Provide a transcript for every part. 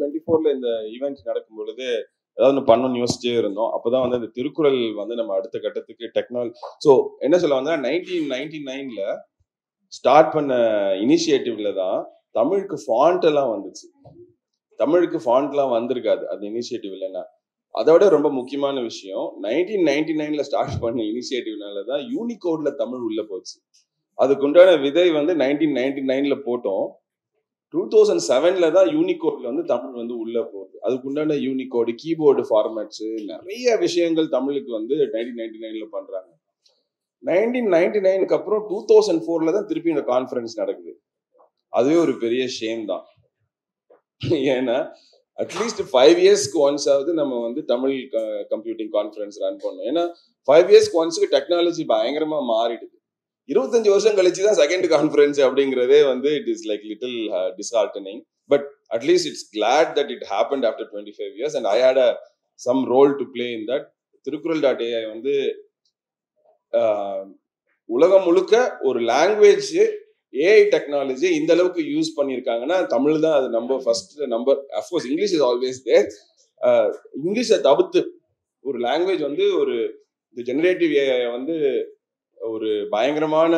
2024ல இந்த ஈவெண்ட் நடக்கும் பொழுது ஏதாவது ஒன்று பண்ணணும்னு யோசிச்சே இருந்தோம். அப்போதான் வந்து அந்த திருக்குறள் வந்து நம்ம அடுத்த கட்டத்துக்கு டெக்னாலஜி. ஸோ என்ன சொல்ல வந்தா 1999ல ஸ்டார்ட் பண்ண இனிஷியேட்டிவ்ல தான் தமிழுக்கு ஃபாண்ட் எல்லாம் வந்துச்சு. தமிழுக்கு ஃபாண்ட்லாம் வந்திருக்காது அது இனிஷியேட்டிவ் இல்லைன்னா. அதை விட ரொம்ப முக்கியமான விஷயம் 1999ல ஸ்டார்ட் பண்ண இனிஷியேட்டிவ்னால தான் யூனிகோட்ல தமிழ் உள்ள போச்சு. அதுக்குண்டான விதை வந்து 1999ல போட்டோம். 2007ல தான் யூனிகோட்ல வந்து தமிழ் வந்து உள்ள போகுது. அதுக்குண்டான யூனிகோடு, கீபோர்டு ஃபார்மேட்ஸ், நிறைய விஷயங்கள் தமிழுக்கு வந்து 1999ல பண்றாங்க. 1999க்கு அப்புறம் 2004ல தான் திருப்பி இந்த கான்ஃபரன்ஸ் நடக்குது. அதுவே ஒரு பெரிய ஷேம் தான். ஏன்னா அட்லீஸ்ட் 5 இயர்ஸ்க்கு ஒன்ஸ் ஆகுது நம்ம வந்து தமிழ் கம்ப்யூட்டிங் கான்ஃபரன்ஸ் ரன் பண்ணோம். ஏன்னா 5 இயர்ஸ்க்கு ஒன்ஸுக்கு டெக்னாலஜி பயங்கரமா மாறிடுது. 25 வருஷம் கழிச்சு தான் செகண்ட் கான்ஃபரன்ஸ் அப்படிங்கிறதே வந்து it is like little disheartening. But at least it's glad that it happened after 25 years and I had some role to play in that. திருக்குறள்.ai வந்து உலகம் முழுக்க ஒரு லாங்குவேஜ் ஏஐ டெக்னாலஜி இந்த அளவுக்கு யூஸ் பண்ணியிருக்காங்கன்னா தமிழ் தான் அது number first number. Of course English is always there. இங்கிலீஷை தவிர்த்து ஒரு லாங்குவேஜ் வந்து ஒரு இந்த ஜெனரேட்டிவ் ஏஐ வந்து ஒரு பயங்கரமான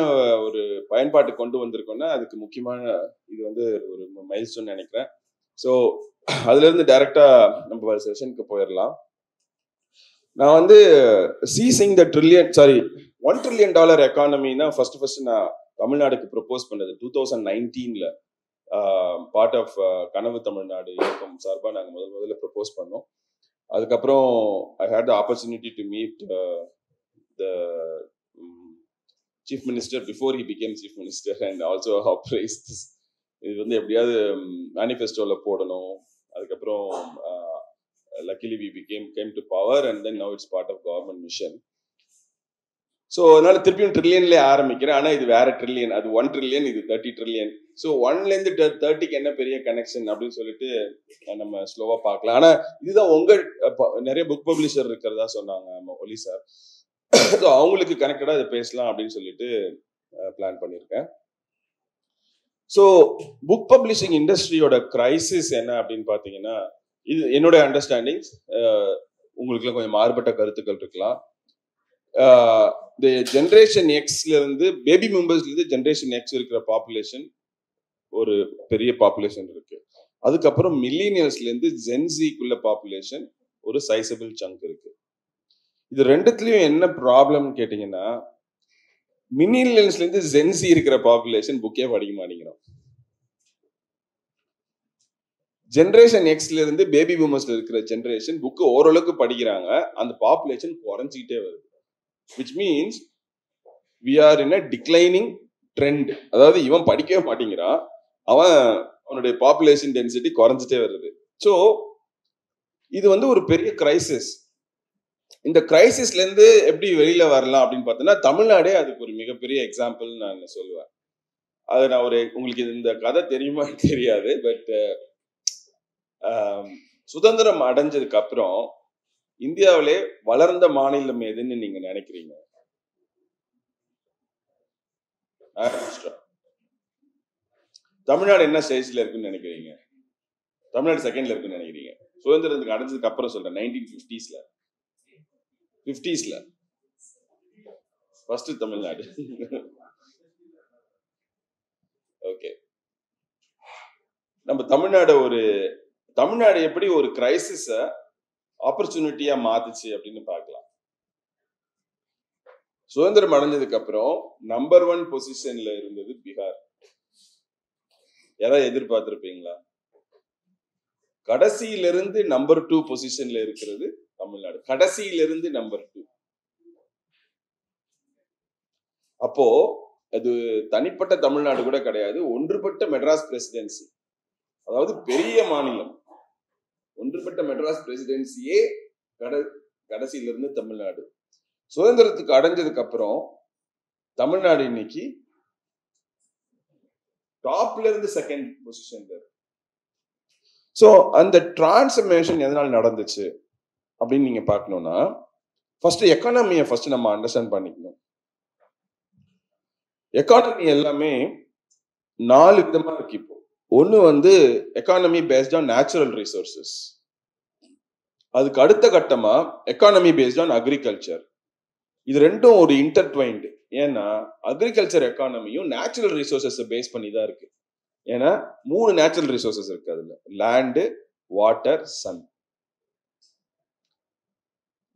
ஒரு பயன்பாட்டு கொண்டு வந்திருக்கோம்னா அதுக்கு முக்கியமான இது வந்து ஒரு மைல்ஸ்டோன் நினைக்கிறேன். ஸோ அதுல இருந்து டைரக்டா நம்ம செஷனுக்கு போயிடலாம். நான் வந்து சீசிங் த $1 trillion எக்கானமின்னா ஃபர்ஸ்ட் நான் தமிழ்நாடுக்கு ப்ரொபோஸ் பண்ணது 2019ல பார்ட் ஆஃப் கனவு தமிழ்நாடு இயக்கம் சார்பாக நாங்கள் முதல்ல ப்ரொபோஸ் பண்ணோம். அதுக்கப்புறம் I had the opportunity to meet the chief minister before he became chief minister and also apprise this. இது வந்து எப்படியாவது மேனிஃபெஸ்டோவில் போடணும். அதுக்கப்புறம் luckily we came to power and then now it's part of government mission. So அதனால திருப்பியும் ட்ரில்லியன்லேயே ஆரம்பிக்கிறேன். ஆனால் இது வேற ட்ரில்லியன். அது 1 trillion, இது 30 trillion. ஸோ 1லேருந்து 30க்கு என்ன பெரிய கனெக்ஷன் அப்படின்னு சொல்லிட்டு நம்ம ஸ்லோவாக பார்க்கலாம். ஆனால் இதுதான் நிறைய புக் பப்ளிஷர் இருக்கிறதா சொன்னாங்க நம்ம ஒலி சார். ஸோ அவங்களுக்கு கனெக்டடாக இதை பேசலாம் அப்படின்னு சொல்லிட்டு பிளான் பண்ணியிருக்கேன். ஸோ புக் பப்ளிஷிங் இண்டஸ்ட்ரியோட கிரைசிஸ் என்ன அப்படின்னு பார்த்தீங்கன்னா, இது என்னோட அண்டர்ஸ்டாண்டிங். உங்களுக்குலாம் கொஞ்சம் மாறுபட்ட கருத்துக்கள் இருக்கலாம். இந்த ஜென்ரேஷன் எக்ஸ்ல இருந்து பேபி மெம்பர்ஸ்ல இருந்து ஜென்ரேஷன் எக்ஸ் இருக்கிற பாப்புலேஷன் ஒரு பெரிய பாப்புலேஷன் இருக்கு. அதுக்கப்புறம் மில்லினியல்ஸ்ல இருந்து ஜென்சிக்குள்ள பாப்புலேஷன் ஒரு சைசபிள் சங்க் இருக்கு. இது ரெண்டுத்துலயும் என்ன ப்ராப்ளம் கேட்டீங்கன்னா, மில்லினியல்ஸ்ல இருந்து ஜென்சி இருக்கிற பாப்புலேஷன் புக்கே படிக்க மாட்டேங்கிறோம். ஜென்ரேஷன் எக்ஸ்ல இருந்து பேபி பூமர்ஸ்ல இருக்கிற ஜென்ரேஷன் புக்கு ஓரளவுக்கு படிக்கிறாங்க. அந்த பாப்புலேஷன் குறைஞ்சிக்கிட்டே வருது. which means we are in a declining trend. அதாவது இவன் படிக்கவே மாட்டேங்கிறான், அவனுடைய பாப்புலேஷன் டென்சிட்டி குறைஞ்சிட்டே வருது. ஸோ இது வந்து ஒரு பெரிய கிரைசிஸ். இந்த கிரைசிஸ்ல இருந்து எப்படி வெளியில வரலாம் அப்படின்னு பார்த்தோன்னா, தமிழ்நாடே அதுக்கு ஒரு மிகப்பெரிய எக்ஸாம்பிள் நான் சொல்லுவேன். அது நான் உங்களுக்கு இந்த கதை தெரியுமா தெரியாது. பட் சுதந்திரம் அடைஞ்சதுக்கு அப்புறம் இந்தியாவிலே வளர்ந்த மாநிலம் எதுன்னு நீங்க நினைக்கிறீங்க? தமிழ்நாடு என்ன ஸ்டேஜ்ல இருக்குன்னு நினைக்கிறீங்க? தமிழ்நாடு செகண்ட்ல இருக்குன்னு நினைக்கிறீங்க? சுதந்திரத்துக்கு அடைஞ்சதுக்கு அப்புறம் சொல்றேன். 1950ஸ்ல ஃபர்ஸ்ட் தமிழ்நாடு. ஓகே, நம்ம தமிழ்நாடு எப்படி ஒரு கிரைசிஸ ஆப்பர்ச்சுனிட்டியா மாத்துச்சு அப்படின்னு பார்க்கலாம். சுதந்திரம் அடைஞ்சதுக்கு அப்புறம் நம்பர் 1 பொசிஷன்ல இருந்தது பீகார். யாராவது எதிர்பார்த்திருப்பீங்களா? கடைசியிலிருந்து நம்பர் 2 பொசிஷன்ல இருக்கிறது தமிழ்நாடு. கடைசியிலிருந்து நம்பர் 2. அப்போ அது தனிப்பட்ட தமிழ்நாடு கூட கிடையாது, ஒன்றுபட்ட மெட்ராஸ் பிரசிடென்சி. அதாவது பெரிய மாநிலம், ஒன்றுபட்ட மெட்ராஸ் பிரசிடென்சியே கடைசியில இருந்து தமிழ்நாடு. சுதந்திரத்துக்கு அடைஞ்சதுக்கு அப்புறம் தமிழ்நாடு இன்னைக்கு டாப்ல இருந்து செகண்ட் பொசிஷன்ல. ஸோ அந்த டிரான்ஸ்ஃபர்மேஷன் எதனால நடந்துச்சு அப்படின்னு நீங்க பார்க்கணும்னா, ஃபர்ஸ்ட் எக்கானமியை ஃபர்ஸ்ட் நம்ம அண்டர்ஸ்டாண்ட் பண்ணிக்கணும். எக்கானமி எல்லாமே 4 விதமா இருக்கு. இப்போ ஒன்று வந்து economy based on natural resources, அதுக்கு அடுத்த கட்டமா எக்கானமி பேஸ்ட் ஆன் அக்ரிகல்ச்சர். இது ரெண்டும் ஒரு இன்டர்ட்வைன்டு. ஏன்னா அக்ரிகல்ச்சர் எக்கானமியும் நேச்சுரல் ரிசோர்சஸ் பேஸ் பண்ணி தான் இருக்கு. ஏன்னா 3 நேச்சுரல் ரிசோர்சஸ் இருக்கு அதுல, லேண்டு, வாட்டர், சன்.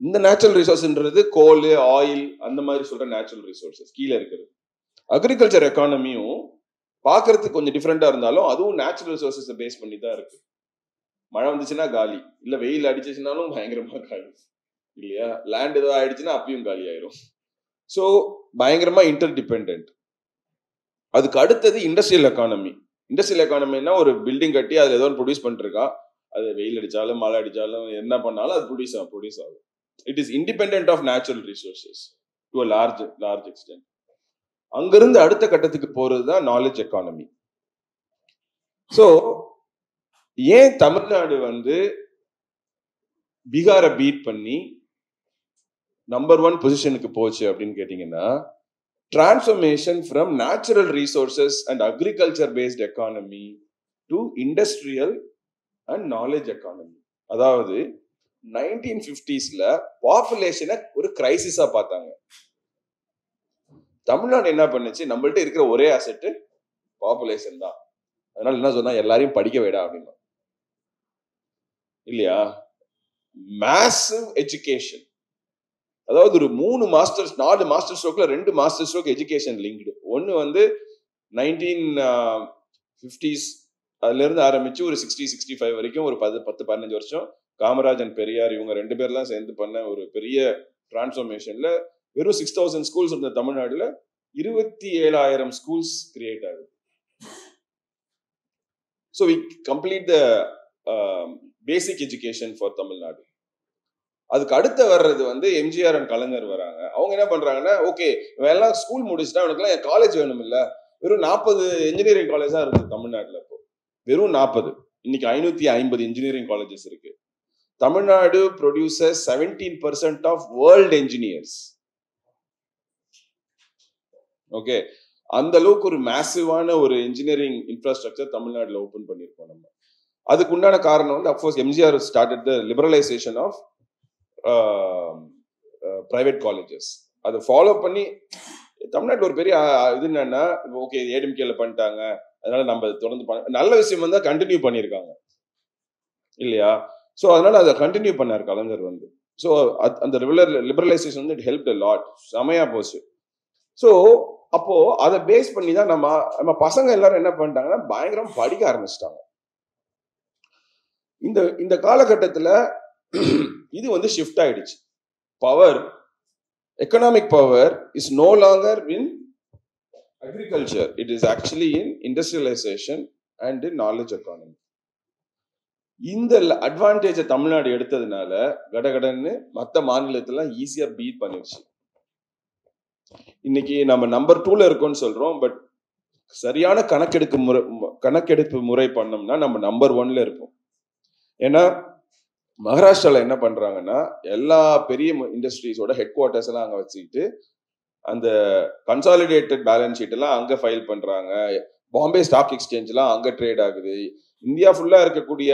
இந்த நேச்சுரல் ரிசோர்ஸ்ன்றது கோல், ஆயில், அந்த மாதிரி சொல்ற நேச்சுரல் ரிசோர்சஸ் கீழே இருக்குது. அக்ரிகல்ச்சர் எக்கானமியும் பார்க்கறதுக்கு கொஞ்சம் டிஃப்ரெண்டா இருந்தாலும் அதுவும் நேச்சுரல் ரிசோர்சஸ் பேஸ் பண்ணி தான் இருக்கு. மழை வந்துச்சுன்னா காலி, இல்ல வெயில் அடிச்சுனாலும் பயங்கரமா காலி இல்லையா? லேண்ட் ஏதோ ஆயிடுச்சுன்னா அப்பயும் காலி ஆயிரும். ஸோ பயங்கரமா இன்டர் டிபெண்ட். அதுக்கு அடுத்தது இண்டஸ்ட்ரியல் எக்கானமி. இண்டஸ்ட்ரியல் எக்கானமின்னா ஒரு பில்டிங் கட்டி அதுல ஏதோ ப்ரொடியூஸ் பண்ணிருக்கா, அது வெயில் அடிச்சாலும் மழை அடிச்சாலும் என்ன பண்ணாலும் அது ப்ரொடியூஸ் ஆகும். It is independent of natural resources to a large extent. அங்கிருந்து அடுத்த கட்டத்துக்கு போறதுதான் நாலேஜ் எக்கானமி. ஸோ ஏன் தமிழ்நாடு வந்து பீகாரை பீட் பண்ணி நம்பர் 1 பொசிஷனுக்கு போச்சு அப்படின்னு கேட்டீங்கன்னா, transformation from natural resources and agriculture paste economy to industrial and knowledge economy. அதாவது 1950ஸ்ல பாப்புலேஷனை ஒரு கிரைசிஸா பார்த்தாங்க. தமிழ்நாடு என்ன பண்ணுச்சு, நம்மள்ட்ட இருக்கிற ஒரே அசெட் பாப்புலேஷன் தான். அதனால என்ன சொன்னா, எல்லாரையும் படிக்க விடா அப்படின்னா இல்லையா? Massive education. அதாவது ஒரு 4 மாஸ்டர் ஸ்ட்ரோக்ல 2 மாஸ்டர் ஸ்ட்ரோக் எஜுகேஷன் லிங்க்டு. ஒன்னு வந்து 1950s அதுல இருந்து ஆரம்பிச்சு ஒரு 60-65 வரைக்கும் ஒரு 10-15 வருஷம் காமராஜன், பெரியார் இவங்க 2 பேர்லாம் சேர்ந்து பண்ண ஒரு பெரிய டிரான்ஸ்ஃபர்மேஷன்ல வெறும் 6000 ஸ்கூல்ஸ் இருந்த தமிழ்நாடுல 27,000 ஸ்கூல்ஸ் கிரியேட் ஆகுது. So we complete the basic education for Tamil Nadu. அதுக்கு அடுத்து வர்றது வந்து எம்ஜிஆர் அண்ட் கலைஞர் வராங்க. அவங்க என்ன பண்றாங்கன்னா, ஓகே எல்லாம் ஸ்கூல் முடிச்சுட்டா அவனுக்குலாம் காலேஜ் வேணும் இல்ல. வெறும் 40 இன்ஜினியரிங் காலேஜ் தான் இருக்கு தமிழ்நாட்டில். இப்போ வெறும் 40. இன்னைக்கு 550 இன்ஜினியரிங் காலேஜஸ் இருக்கு. Tamil Nadu produces 17% of world engineers. Okay, அந்த அளவுக்கு ஒரு மேசிவான ஒரு இன்ஜினியரிங் இன்ஃப்ராஸ்ட்ரக்சர் தமிழ்நாட்டில் ஓபன் பண்ணியிருக்கோம் நம்ம. அதுக்கு உண்டான காரணம் வந்து of course MGR started the liberalisation of private colleges. அதை ஃபாலோ பண்ணி தமிழ்நாட்டில் ஒரு பெரிய இது என்னன்னா, ஓகே ஏடிஎம்கேல பண்ணிட்டாங்க, அதனால நம்ம தொடர்ந்து நல்ல விஷயம் வந்து கண்டினியூ பண்ணியிருக்காங்க இல்லையா? ஸோ அதனால அதை கண்டினியூ பண்ணார் கலைஞர் வந்து. ஸோ அந்த லிபரலைசேஷன் வந்து இட் ஹெல்ப்ட் a lot, செமையா போச்சு. ஸோ அப்போ அதை பேஸ் பண்ணி தான் நம்ம பசங்க எல்லாரும் என்ன பண்ணிட்டாங்கன்னா பயங்கரம் படிக்க ஆரம்பிச்சிட்டாங்க. இந்த காலகட்டத்தில் இது வந்து ஷிஃப்ட் ஆயிடுச்சு. Power, economic power is no longer in agriculture, it is actually in industrialisation and in knowledge economy. இந்த அட்வான்டேஜை தமிழ்நாடு எடுத்ததுனால கடகடன்னு மற்ற மாநிலத்திலாம் ஈஸியா பீட் பண்ணிடுச்சு. இன்னைக்கு நம்ம நம்பர் 2ல இருக்கோம்னு சொல்றோம், பட் சரியான கணக்கெடுப்பு முறை பண்ணோம்னா நம்ம நம்பர் 1ல இருப்போம். ஏன்னா மகாராஷ்டிரால என்ன பண்றாங்கன்னா, எல்லா பெரிய இண்டஸ்ட்ரீஸோட ஹெட் குவார்டர்ஸ் எல்லாம் அங்க வச்சுக்கிட்டு அந்த கன்சாலிடேட்டட் பேலன்ஸ் ஷீட் எல்லாம் அங்க ஃபைல் பண்றாங்க. பாம்பே ஸ்டாக் எக்ஸ்சேஞ்ச் எல்லாம் அங்க ட்ரேட் ஆகுது. இந்தியா ஃபுல்லா இருக்கக்கூடிய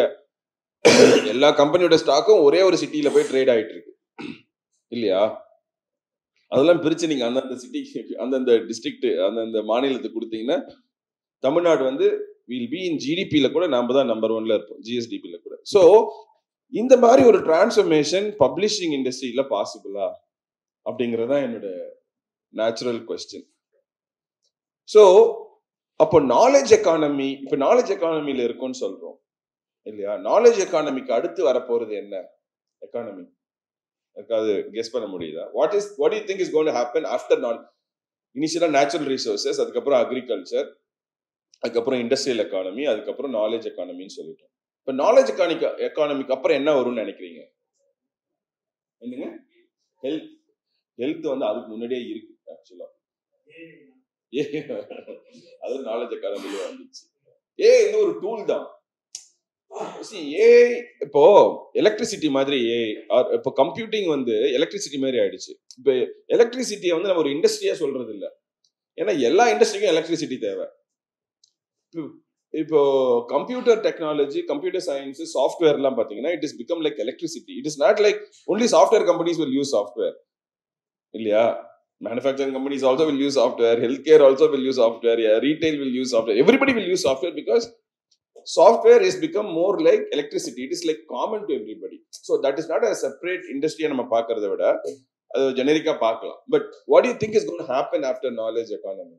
எல்லா கம்பெனியோட ஸ்டாக்கும் ஒரே ஒரு சிட்டியில போய் ட்ரேட் ஆயிட்டு இருக்கு இல்லையா? அதெல்லாம் பிரிச்சு நீங்க அந்தந்த சிட்டிக்கு, அந்தந்த டிஸ்ட்ரிக்ட், அந்தந்த மாநிலத்துக்கு கொடுத்தீங்கன்னா தமிழ்நாடு வந்து வில் பி இன் ஜிடிபியில கூட நாம தான் நம்பர் 1ல இருப்போம், ஜிஎஸ்டிபியில கூட. ஸோ இந்த மாதிரி ஒரு டிரான்ஸ்ஃபர்மேஷன் பப்ளிஷிங் இண்டஸ்ட்ரியில பாசிபிளா அப்படிங்கறதா என்னோட நேச்சுரல் கொஸ்டின். ஸோ அப்போ நாலேஜ் எக்கானமி, இப்போ நாலேஜ் எக்கானமியில இருக்கும்னு சொல்றோம் இல்லையா? நாலேஜ் எக்கானமிக்கு அடுத்து வரப்போறது என்ன எக்கானமி? அது கெஸ் பண்ண முடியுதா? what do you think is going to happen after initially natural resources, அதுக்கப்புறம் அக்ரிகல்ச்சர், அதுக்கப்புறம் இண்டஸ்ட்ரியல் எக்கானமி, அதுக்கப்புறம் நாலேஜ் எக்கானமின்னு சொல்லிட்டோம். இப்ப நாலேஜ் எக்கானமிக்கு அப்புறம் என்ன வரும்னு நினைக்கிறீங்க? என்னங்க? ஹெல்த் வந்து அதுக்கு முன்னாடியே இருக்கு ஆக்சுவலா. அது நாலேஜ் எக்கானமில வந்துச்சு. இது ஒரு டூல் தான். இப்போ எலக்ட்ரிசிட்டி மாதிரி இப்போ கம்ப்யூட்டிங் வந்து எலக்ட்ரிசிட்டி மாதிரி ஆயிடுச்சு. இப்போ எலக்ட்ரிசிட்டியை வந்து நம்ம ஒரு இண்டஸ்ட்ரியா சொல்றது இல்லை. ஏன்னா எல்லா இண்டஸ்ட்ரிக்கும் எலக்ட்ரிசிட்டி தேவை. இப்போ computer technology, computer science, software எல்லாம் பாத்தீங்கன்னா it is become like electricity. It is not like only software companies will use software இல்லையா? Manufacturing companies also will use software, healthcare also will use software, yeah, retail will use software, everybody will use software because software is become more like electricity. It is like common to everybody. So that is not a separate industry நம்ம பார்க்கறத விட அது ஜெனரிக்கா பார்க்கலாம். But what do you think is going to happen after knowledge economy?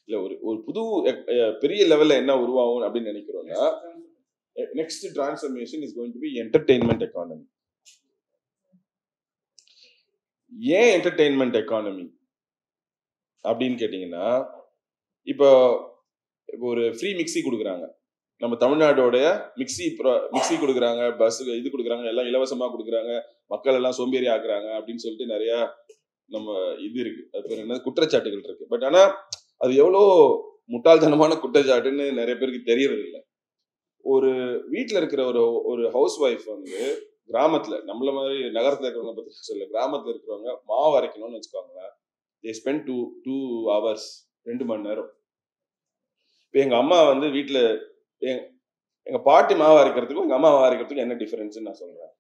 இல்ல ஒரு புது பெரிய லெவல்ல என்ன உருவாகும் அப்படின்னு நினைக்கிறோம்னா next transformation is going to be entertainment economy. ஏன் என்டர்டெயின்மெண்ட் எக்கானமி அப்படின்னு கேட்டீங்கன்னா, இப்போ ஒரு ஃப்ரீ மிக்சி கொடுக்குறாங்க. நம்ம தமிழ்நாடோடைய மிக்சி கொடுக்குறாங்க, பஸ் இது கொடுக்குறாங்க, எல்லாம் இலவசமா கொடுக்குறாங்க, மக்கள் எல்லாம் சோம்பேறி ஆக்குறாங்க அப்படின்னு சொல்லிட்டு நிறைய நம்ம இது இருக்கு, அது பேர் என்ன, குற்றச்சாட்டுகள் இருக்கு. பட் ஆனா அது எவ்வளோ முட்டாள்தனமான குற்றச்சாட்டுன்னு நிறைய பேருக்கு தெரியறது இல்லை. ஒரு வீட்டில் இருக்கிற ஒரு ஹவுஸ் ஒய்ஃப் வந்து கிராமத்துல, நம்மள மாதிரி நகரத்துல இருக்கிறவங்க பத்தி சொல்ல, கிராமத்துல இருக்கிறவங்க மாவு அரைக்கணும்னு வச்சுக்கோங்களேன், they spend 2 hours, 2 மணி நேரம். இப்போ எங்க அம்மா வந்து வீட்டுல எங்க பாட்டி மாவு அரைக்கிறதுக்கும் எங்க அம்மா மாவு அரைக்கிறதுக்கும் என்ன டிஃபரன்ஸ் நான் சொல்றேன்.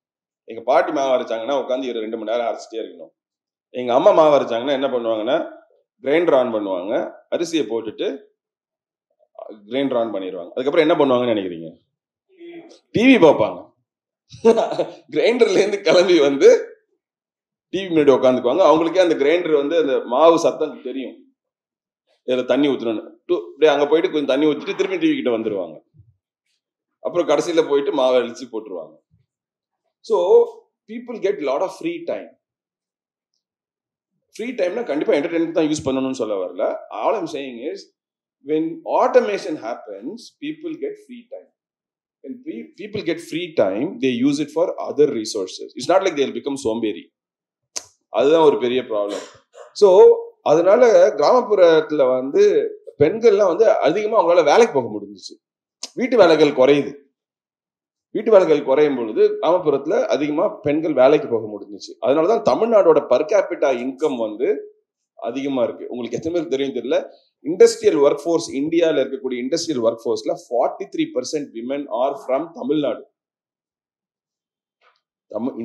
எங்க பாட்டி மாவு அரைச்சாங்கன்னா உட்காந்து 2 மணி நேரம் அரைச்சிட்டே இருக்கணும். எங்க அம்மா மாவு அரைச்சாங்கன்னா என்ன பண்ணுவாங்கன்னா, கிரைண்டர் ஆன் பண்ணுவாங்க, அரிசியை போட்டுட்டு கிரைண்டர் ஆன் பண்ணிடுவாங்க. அதுக்கப்புறம் என்ன பண்ணுவாங்கன்னு நினைக்கிறீங்க? டிவி பார்ப்பாங்க. கிரைண்டர்ல இருந்து கிளம்பி வந்து டிவி முன்னாடி உட்காந்துக்குவாங்க. அவங்களுக்கே அந்த கிரைண்டர் வந்து அந்த மாவு சத்தம் தெரியும், இதுல தண்ணி ஊற்றணும்னு. அப்படியே அங்க போயிட்டு கொஞ்சம் தண்ணி ஊற்றிட்டு திரும்பி டிவி கிட்ட வந்துருவாங்க. அப்புறம் கடைசியில போயிட்டு மாவை அழிச்சு போட்டுருவாங்க. So people get lot of free time. Free டைம்னா கண்டிப்பா என்டர்டெயின்மெண்ட் தான் யூஸ் பண்ணணும்னு சொல்ல வரல. All I'm saying is when automation happens, people get free time. When people get free time, they use it for other resources. It's not like they'll become somberi. அதுதான் ஒரு பெரிய problem. So அதனால கிராமப்புறத்துல வந்து பெண்கள்லாம் வந்து அதிகமா அவங்களால வேலைக்கு போக முடிஞ்சிச்சு. வீட்டு வேலைகள் குறையுது. வீட்டு வேலைகள் குறையும் பொழுது கிராமப்புறத்துல அதிகமா பெண்கள் வேலைக்கு போக முடிஞ்சிச்சு. அதனாலதான் தமிழ்நாடோட பர் கேபிட்டா இன்கம் வந்து அதிகமா இருக்கு. உங்களுக்கு எத்தனை பேருக்கு தெரியும் தெரியல, இண்டஸ்ட்ரியல் ஒர்க் ஃபோர்ஸ், இந்தியாவில் இருக்கக்கூடிய இண்டஸ்ட்ரியல் ஒர்க் ஃபோர்ஸ்ல 43% women are from Tamil Nadu.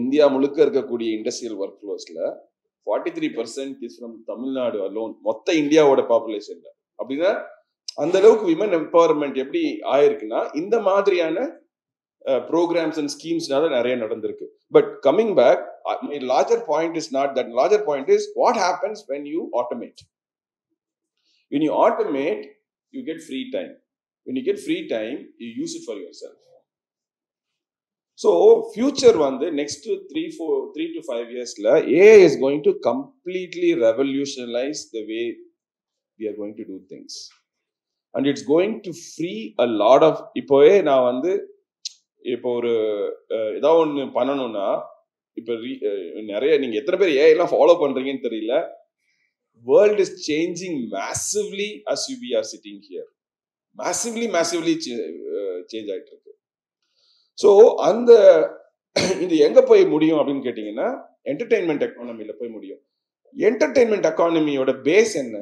India முழுக்க இருக்கக்கூடிய இண்டஸ்ட்ரியல் ஒர்க் ஃபோர்ஸ்ல 43% இஸ் ஃப்ரம் தமிழ்நாடு அலோன், மொத்த இந்தியாவோட பாப்புலேஷன்ல. அப்படின்னா அந்த அளவுக்கு விமன் எம்பவர்மெண்ட் எப்படி ஆயிருக்குன்னா இந்த மாதிரியான programs and schemes நிறைய நடந்திருக்கு. But coming back, my larger point is not that. Larger point is what happens when you automate. When you automate, you get free time. When you get free time, you use it for yourself. So future வந்து next 3 to 5 yearsல AI is going to completely revolutionize the way we are going to do things, and it's going to free a lot of. இப்போவே நான் வந்து இப்போ ஒரு ஏதாவது ஒன்று பண்ணணும்னா, இப்போ நிறைய நீங்க எத்தனை பேர் ஏஐ எல்லாம் ஃபாலோ பண்றீங்கன்னு தெரியல. World is changing massively as we are sitting here. Massively change ஆயிட்டு இருக்கு. ஸோ அந்த இது எங்க போய் முடியும் அப்படின்னு கேட்டீங்கன்னா, என்டர்டெயின்மெண்ட் எக்கானமில போய் முடியும். என்டர்டெயின்மெண்ட் எக்கானமியோட பேஸ் என்ன?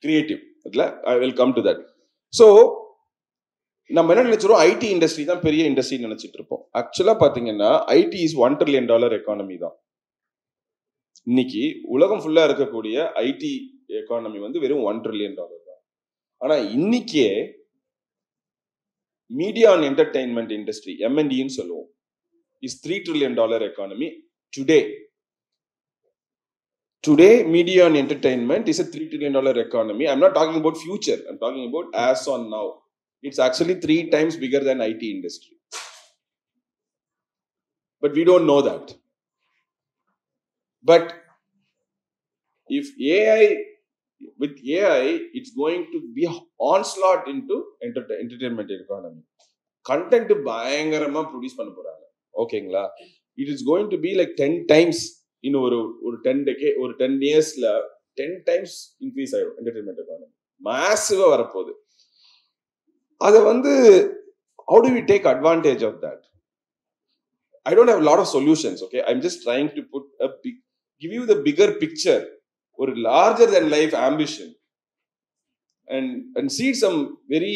Creative. I will come to that. So நம்ம என்ன நினைச்சிரோம், ஐடி இண்டஸ்ட்ரி தான் பெரிய இண்டஸ்ட்ரி நினைச்சிட்டு இருப்போம். ஆக்சுவலா பாத்தீங்கன்னா ஐடி இஸ் $1 trillion எக்கானமி தான். இன்னைக்கு உலகம் ஃபுல்லா இருக்கக்கூடிய ஐடி எக்கானமி வந்து வெறும் $1 trillion தான். ஆனா இன்னைக்கே மீடியா அண்ட் என்டர்டெயின்மெண்ட் இண்டஸ்ட்ரி, M&Eன்னு சொல்லுவோம், is $3 trillion economy today. Today, media and entertainment is a $3 trillion economy. I'm not talking about future. I'm talking about as on now. It's actually 3 times bigger than IT industry. But we don't know that. But if with AI, it's going to be onslaught into entertainment economy. Content பயங்கரமா produce பண்ண போறாங்க. ஓகேங்களா? It is going to be like 10 times. இன்னும் ஒரு 10 இயர்ஸ்ல 10 times increase ஆயிடும் entertainment economy. மாசிவா வரப்போகுது. அதை வந்து how do we take advantage of that? I don't have a lot of solutions, okay? I'm just trying to give you the bigger picture, or larger than life ambition, and seed some very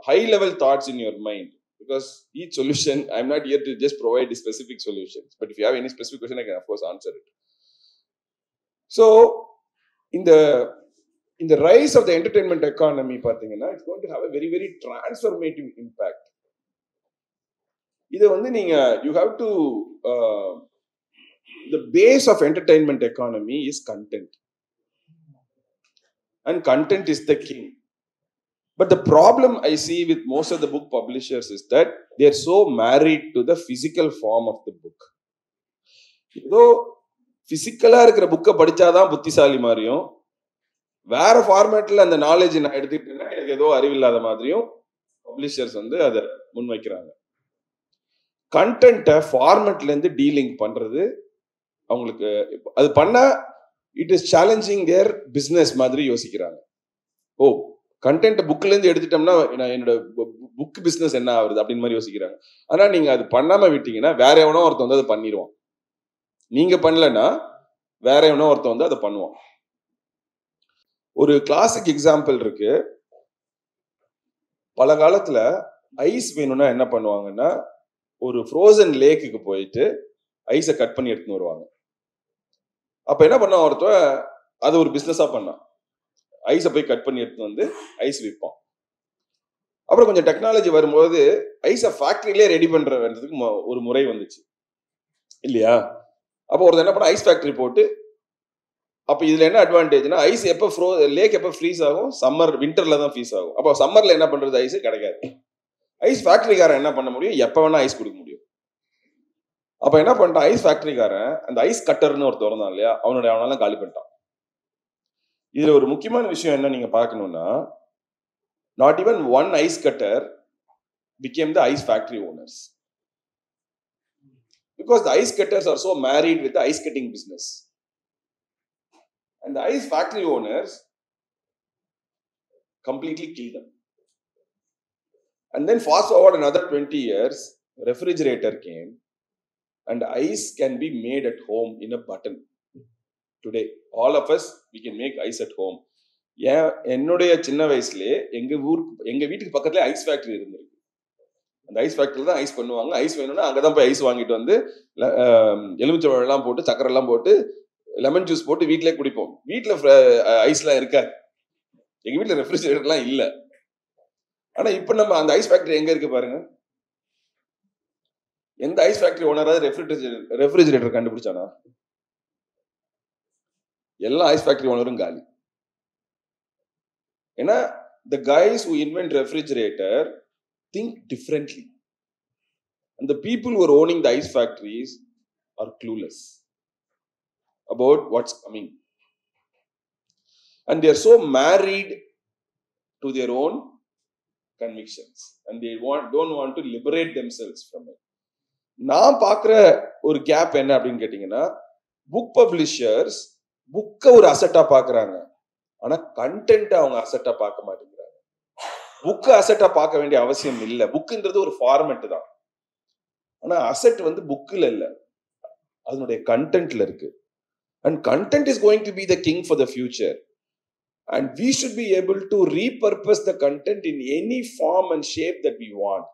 high level thoughts in your mind. Because each solution, I'm not here to just provide specific solutions, but if you have any specific question, I can of course answer it. So in the rise of the entertainment economy, it's going to have a very, very transformative impact. You have to the base of entertainment economy is content, and content is the king. But the problem I see with most of the book publishers is that they are so married to the physical form of the book. ஏதோ பிசிக்கலா இருக்கிற புக்கை படிச்சாதான் புத்திசாலி மாதிரியும், வேற ஃபார்மேட்ல அந்த knowledge நான் எடுத்துக்கிட்டேன்னா எனக்கு ஏதோ அறிவில்லாத மாதிரியும் பப்ளிஷர்ஸ் அதை முன்வைக்கிறாங்க. கண்டென்ட்டை ஃபார்மேட்ல இருந்து டீலிங் பண்றது அவங்களுக்கு, அது பண்ணா it is challenging their business மாதிரி யோசிக்கிறாங்க. ஓ, கண்டென்ட் புக்ல இருந்து எடுத்துட்டோம்னா என்னோட புக் பிசினஸ் என்ன ஆகுது அப்படின்னு மாதிரி யோசிக்கிறாங்க. ஆனா நீங்க அது பண்ணாம விட்டீங்கன்னா வேற எவனோ ஒருத்தன் அதை பண்ணிடுவான். நீங்க பண்ணலன்னா வேற எவனோ ஒருத்தன் அதை பண்ணுவான். ஒரு கிளாசிக் எக்ஸாம்பிள் இருக்கு. பல காலத்துல ஐஸ் வேணும்னா என்ன பண்ணுவாங்கன்னா, ஒரு ஃப்ரோசன் லேக்குக்கு போயிட்டு ஐஸை கட் பண்ணி எடுத்துன்னு வருவாங்க. அப்ப என்ன பண்ண ஒருத்தன் அது ஒரு பிசினஸா பண்ணான். ஐஸை போய் கட் பண்ணி எடுத்து வந்து ஐஸ் விற்பான். அப்புறம் கொஞ்சம் டெக்னாலஜி வரும்போது ஐஸை ஃபேக்டரியிலே ரெடி பண்றதுக்கு ஒரு முறை வந்துச்சு இல்லையா? அப்போ ஒருத்தர் என்ன பண்ண, ஐஸ் ஃபேக்டரி போட்டு, அப்போ இதுல என்ன அட்வான்டேஜ்னா, ஐஸ் எப்போ லேக் எப்போ ஃப்ரீஸ் ஆகும், சம்மர் விண்டர்ல தான் ஃப்ரீஸ் ஆகும். அப்போ சம்மர்ல என்ன பண்றது, ஐஸ் கிடைக்காது. ஐஸ் ஃபேக்டரிக்காரன் என்ன பண்ண முடியும், எப்போ வேணா ஐஸ் கொடுக்க முடியும். அப்ப என்ன பண்ணிட்டான், ஐஸ் ஃபேக்டரிக்காரன் அந்த ஐஸ் கட்டர்னு ஒரு திறந்தான் இல்லையா, அவனெல்லாம் காலி பண்ணிட்டான். இதுல ஒரு முக்கியமான விஷயம் என்ன நீங்க பார்க்கணும்னா, not even one ice cutter became the ice factory owners, because the ice cutters are so married with the ice cutting business, and the ice factory owners completely killed them. And then fast forward another 20 years, refrigerator came, and ice can be made at home in a button. Today all of us, we can make ice at home. என்னுடைய சின்ன வயசுலயே எங்க வீட்டுக்கு பக்கத்துல ice factory இருந்திருக்கு. அந்த ice ஃபேக்டரியில தான் ஐஸ் பண்ணுவாங்க. ஐஸ் வேணும்னா அங்கதான் போய் ஐஸ் வாங்கிட்டு வந்து எலுமிச்சை எல்லாம் போட்டு, சக்கரை எல்லாம் போட்டு, லெமன் ஜூஸ் போட்டு வீட்டிலே குடிப்போம். வீட்டுல ஐஸ்லாம் இருக்காது. எங்க வீட்டுல ரெஃப்ரிஜரேட்டர்லாம் இல்ல. ஆனா இப்ப நம்ம அந்த ஐஸ் ஃபேக்டரி எங்க இருக்கு பாருங்க. எந்த ஐஸ் ஃபேக்டரி ஓனராவது ரெஃப்ரிஜரேட்டர் கண்டுபிடிச்சானா? எல்லா ஐஸ் ஃபேக்டரி ஓனரும் காலி. ஏன்னா the guys who invent refrigerator think differently, and the people who are owning the ice factories are clueless about what's coming, and they are so married to their own convictions, and they don't want to liberate themselves from it. நான் பார்க்குற ஒரு gap என்ன அப்படின்னு கேட்டீங்கன்னா, book publishers புக்கை ஒரு அசட்டா பார்க்குறாங்க, ஆனா கண்டென்ட் அவங்க அசட்டா பார்க்க மாட்டேங்கிறாங்க. புக்கு அசட்டா பார்க்க வேண்டிய அவசியம் இல்லை. புக்குன்றது ஒரு ஃபார்மேட் தான். ஆனா அசெட் புக்குல இல்ல, அதனுடைய கண்டென்ட்ல இருக்கு. And content is going to be the king for the future, and we should be able to repurpose the content in any form and shape that we want.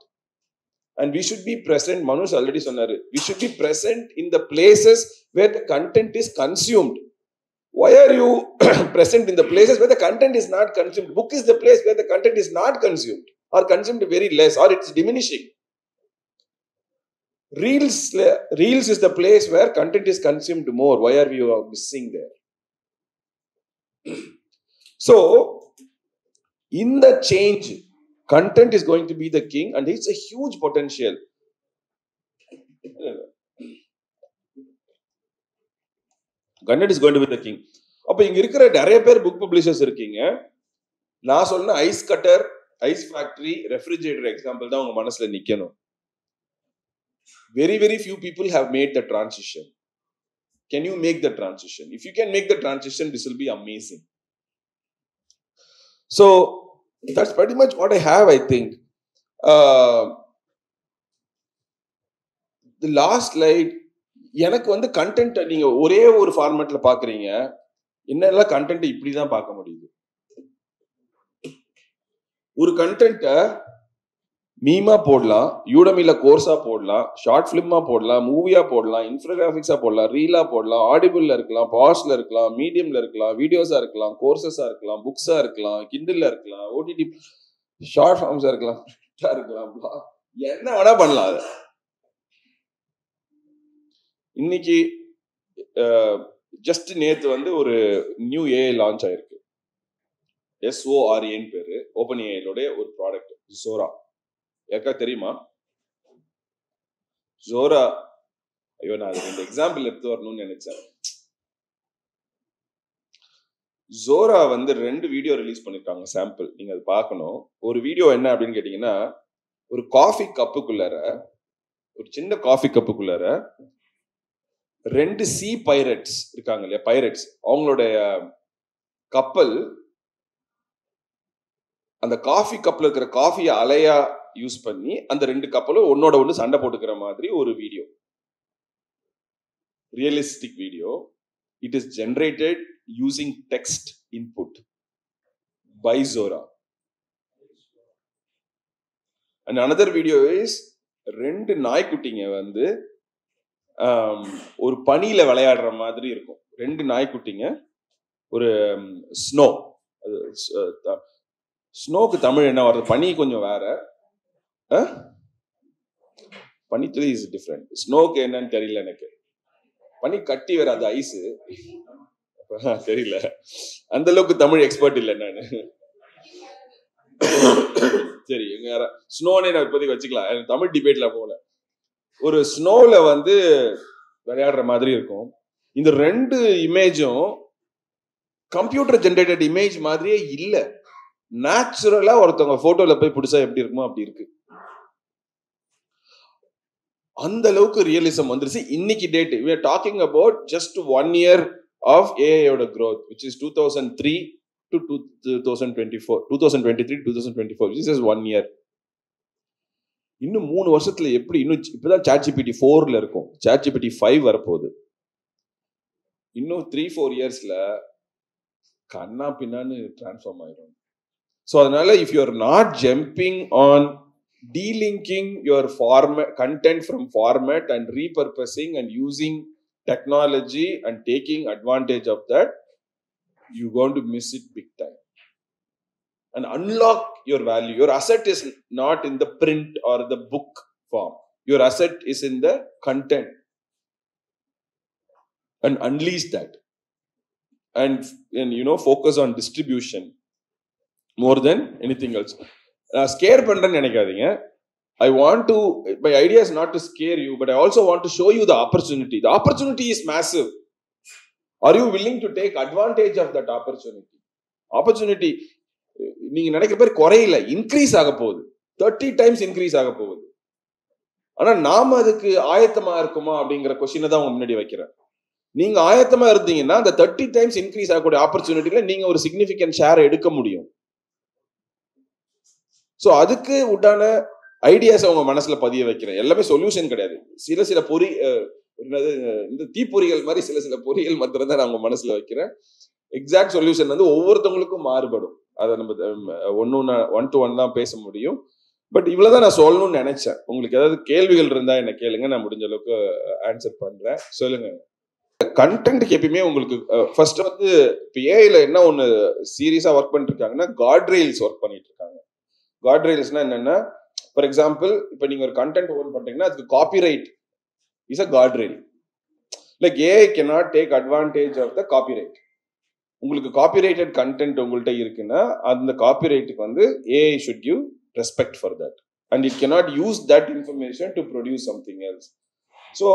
And we should be present. Manush already சொன்னாரு, we should be present in the places where the content is consumed. Why are you present in the places where the content is not consumed? Book is the place where the content is not consumed, or consumed very less, or it's diminishing. Reels is the place where content is consumed more. Why are we missing there? So in the change, content is going to be the king, and it's a huge potential. Content is going to be the king. அப்ப இங்க இருக்கிற நிறைய பேர் book publishers இருக்கீங்க. நான் சொன்ன ice cutter, ice factory, refrigerator example தான் உங்க மனசுல நிக்கணும். Very, very few people have made the transition. Can you make the transition? If you can make the transition, this will be amazing. So that's pretty much what I have, I think. The last slide. எனக்கு வந்து content நீங்க ஒரே ஒரு ஃபார்மேட்ல பாக்குறீங்க, என்னெல்லாம் content இப்படிதான் பார்க்க முடியுது. ஒரு கண்டென்ட்ட மீமா போடலாம், யூடமில கோர்ஸா போடலாம், ஷார்ட் பிலிமா போடலாம், மூவியா போடலாம், இன்ஃபோகிராபிக்ஸா போடலாம், ரீலா போடலாம், ஆடிபிள்ல இருக்கலாம், பாஸ்ல இருக்கலாம், மீடியம்ல இருக்கலாம், வீடியோஸா இருக்கலாம், கோர்சஸா இருக்கலாம், புக்ஸா இருக்கலாம், கிண்டில்ல இருக்கலாம், ஓடிடி ஷார்ட் ஃபார்ம்ஸா இருக்கலாம், என்ன வேணா பண்ணலாம். அது இன்னைக்கு ஜஸ்ட் நேத்து வந்து ஒரு நியூ ஏஐ லான்ச் ஆயிருக்கு. SORAன்னு பேரு, ஓபன் ஏஐயோட ஒரு ப்ராடக்ட் ஜோரா. யாருக்கா தெரியுமா ஜோரா? ஐயோ, நான் அதுக்கு இந்த எக்ஸாம்பிள் எடுத்து வரணும்னு நினைச்சேன். ஜோரா வந்து 2 வீடியோ ரிலீஸ் பண்ணிருக்காங்க, சாம்பிள். நீங்க அது பார்க்கணும். ஒரு வீடியோ என்ன அப்படின்னு கேட்டீங்கன்னா, ஒரு காஃபி கப்புக்குள்ளார, ஒரு சின்ன காஃபி கப்புக்குள்ளார 2 சீ பைரட்ஸ் இருக்காங்க இல்லையா, பைரட்ஸ், அவங்களுடைய கப்பல் அந்த காஃபி கப்ல இருக்கிற காஃபியை அலையா யூஸ் பண்ணி அந்த 2 கப்பலும் ஒன்னோட ஒன்று சண்டை போட்டுக்கிற மாதிரி ஒரு video, realistic video. It is generated using text input by Sora. And another video is 2 நாய்க்குட்டிங்க வந்து ஒரு பனியில விளையாடுற மாதிரி இருக்கும். 2 நாய்க்குட்டிங்க, ஒரு ஸ்னோ, ஸ்னோக்கு தமிழ் என்ன வருது, பனி கொஞ்சம் வேற, பனித்துளி இஸ் டிஃபரெண்ட். ஸ்னோக்கு என்னன்னு தெரியல எனக்கு, பனி கட்டி வேற, அது ஐஸ் தெரியல, அந்த அளவுக்கு தமிழ் எக்ஸ்பர்ட் இல்லை நானு. சரி, ஸ்னோனே நான் இப்போதைக்கு வச்சுக்கலாம், தமிழ் டிபேட்ல போகல. ஒரு ஸ்னோல வந்து விளையாடுற மாதிரி இருக்கும். இந்த 2 இமேஜும் கம்ப்யூட்டர் ஜெனரேட்டட் இமேஜ் மாதிரியே இல்ல, நேச்சுரலா ஒருத்தவங்க போட்டோல போய் பிடிச்சா எப்படி இருக்குமோ அப்படி இருக்கு. அந்த அளவுக்கு ரியலிசம் வந்துருச்சு இன்னைக்கு date. we are talking about just 1 year of AI ஓட growth, which is 2003 to 2024, 2023 2024, which is 1 year. இன்னும் 3 வருஷத்துல எப்படி, இன்னும் இப்பதான் ChatGPT 4ல இருக்கும், ChatGPT 5 வரப்போகுது. இன்னும் 3-4 இயர்ஸ்ல கண்ணா பின்னான்னு டிரான்ஸ்ஃபார்ம் ஆயிடும். ஸோ அதனால if you are not jumping on delinking your format content from format and repurposing and using technology and taking advantage of that, you're going to miss it big time and unlock your value. Your asset is not in the print or the book form, your asset is in the content, and unleash that and focus on distribution more than anything else. Scare பண்றேன்னு நினைக்காதீங்க. I want to, my idea is not to scare you, but I also want to show you the opportunity. The opportunity is massive. Are you willing to take advantage of that opportunity? Opportunity நீங்க நினைக்கிற பேர் குறையில, increase ஆக போகுது, 30 times increase ஆக போகுது. ஆனா நாம அதுக்கு ஆயத்தமா இருக்குமா அப்படிங்கிற கொஸ்டினை தான் உங்க முன்னாடி வைக்கிறேன். நீங்க ஆயத்தமா இருந்தீங்கன்னா அந்த 30 times இன்க்ரீஸ் ஆகக்கூடிய ஆப்பர்ச்சுனிட்டில நீங்க ஒரு சிக்னிபிகன்ட் ஷேர் எடுக்க முடியும். ஸோ அதுக்கு உண்டான ஐடியாஸ் அவங்க மனசுல பதிய வைக்கிறேன். எல்லாமே சொல்யூஷன் கிடையாது. சில இந்த தீப்பொறிகள் மாதிரி சில பொறிகள் மாத்திரம் தான் நான் உங்க மனசுல வைக்கிறேன். எக்ஸாக்ட் சொல்யூஷன் வந்து ஒவ்வொருத்தவங்களுக்கும் மாறுபடும். அதை நம்ம 1-to-1 தான் பேச முடியும். பட் இவ்வளவுதான் நான் சொல்லணும்னு நினைச்சேன். உங்களுக்கு ஏதாவது கேள்விகள் இருந்தா என்ன கேளுங்க, நான் முடிஞ்ச அளவுக்கு ஆன்சர் பண்றேன். சொல்லுங்க. கண்டென்ட்க்கு எப்பயுமே உங்களுக்கு ஃபர்ஸ்ட் வந்து இப்போ ஏஐல என்ன ஒன்று சீரியஸா ஒர்க் பண்ணிட்டு இருக்காங்கன்னா, கார்ட்ரெயில்ஸ் ஒர்க் பண்ணிட்டு இருக்காங்க. கார்ட்ரெயில்ஸ்னா என்னன்னா, ஃபார் எக்ஸாம்பிள் இப்போ நீங்க ஒரு கண்டென்ட் ஓபன் பண்றீங்கன்னா அதுக்கு copyright is a guardrail. Like AI cannot take advantage of the copyright. உங்களுக்கு காப்பிரைட்டட் கண்டென்ட் உங்கள்கிட்ட இருக்குன்னா அந்த காப்பிரைட்டுக்கு வந்து AI should give respect for that and it cannot use that information to produce something else. So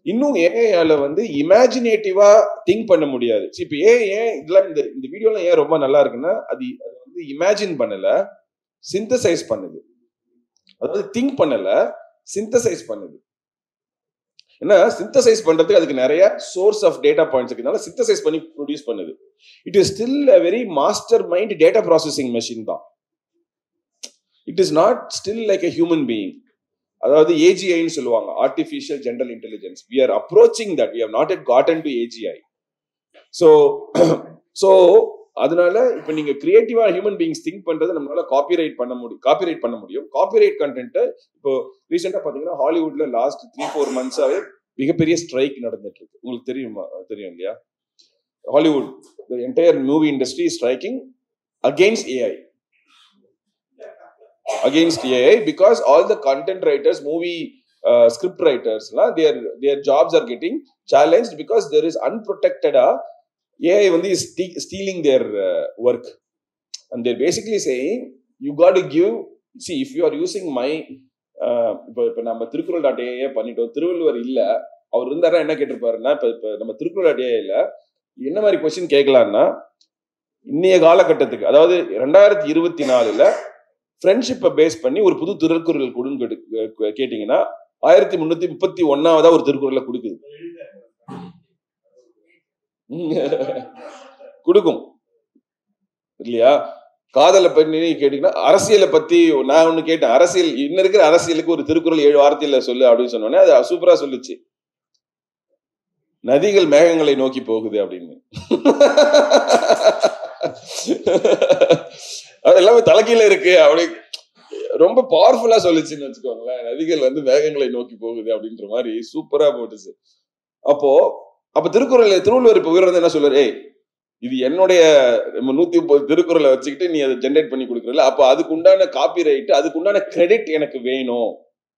இன்னும் ஏஐயால வந்து இமேஜினேட்டிவா think பண்ண முடியாது. இப்போ ஏன் இதெல்லாம் இந்த வீடியோலாம் ஏன் ரொம்ப நல்லா இருக்குன்னா, அது வந்து இமேஜின் பண்ணல, சிந்தசைஸ் பண்ணுது. அதாவது திங்க் பண்ணல, சிந்தசைஸ் பண்ணுது. ஏன்னா சிந்தசைஸ் பண்றதுக்கு அதுக்கு நிறைய சோர்ஸ் ஆஃப் டேட்டா பாயிண்ட்ஸ் இருக்கிறதுனால சிந்தசைஸ் பண்ணி ப்ரொடியூஸ் பண்ணுது. It is still a very master mind data processing machine தான். It is not still like a human being. அதாவது ஏஜிஐன்னு சொல்லுவாங்க, artificial general intelligence. we are approaching that, we have not yet gotten to AGI. so அதனால இப்ப நீங்க கிரியேட்டிவா human beings think பண்றது நம்மளால copyright பண்ண முடியும். காப்பிரைட் கண்டென்ட் இப்போ ரீசெண்டா பாத்தீங்கன்னா ஹாலிவுட்ல லாஸ்ட் 3-4 மந்த்ஸாவே மிகப்பெரிய ஸ்ட்ரைக் நடந்துட்டு இருக்கு. உங்களுக்கு தெரியும் இல்லையா? Hollywood entire movie industry striking against AI because all the content writers, movie script writers, their jobs are getting challenged because there is unprotected AI is stealing their work, and they're basically saying you got to give, see, if you are using my இப்ப நம்ம திருக்குறள்.ai பண்ணிட்டோம், திருவள்ளுவர் இல்ல, அவர் இருந்தாரா என்ன கேட்டிருப்பாருன்னா, இப்ப நம்ம திருக்குறள்.aiல என்ன மாதிரி கொஸ்டின் கேட்கலாம்னா, இன்னைய காலகட்டத்துக்கு, அதாவது 2024 ஃப்ரெண்ட்ஷிப்பை பேஸ் பண்ணி ஒரு புது திருக்குறள் கொடுங்க கேட்டீங்கன்னா 1331 ஒரு திருக்குறளை கொடுக்கும் இல்லையா? காதலை பத்தி கேட்டீங்கன்னா, அரசியலை பத்தி நான் ஒண்ணு கேட்டேன், அரசியல் இன்னும் இருக்கிற அரசியலுக்கு ஒரு திருக்குறள் 7 வார்த்தையில சொல்லு அப்படின்னு சொன்னோன்னே அது சூப்பரா சொல்லுச்சு, நதிகள் மேகங்களை நோக்கி போகுது அப்படின்னு. அது எல்லாமே தலைகீழ இருக்கு அப்படி ரொம்ப பவர்ஃபுல்லா சொல்லிச்சுன்னு வச்சுக்கோங்களேன். நதிகள் மேகங்களை நோக்கி போகுது அப்படின்ற மாதிரி சூப்பரா போட்டுச்சு. அப்ப திருவள்ளுவர் இப்ப உயர்ந்து என்ன சொல்றாரு, இது என்னுடைய 130 திருக்குறளை வச்சுக்கிட்டு நீ அதை ஜென்ரேட் பண்ணி கொடுக்குறல, அப்ப அதுக்கு உண்டான காப்பி ரைட், அதுக்கு உண்டான கிரெடிட் எனக்கு வேணும்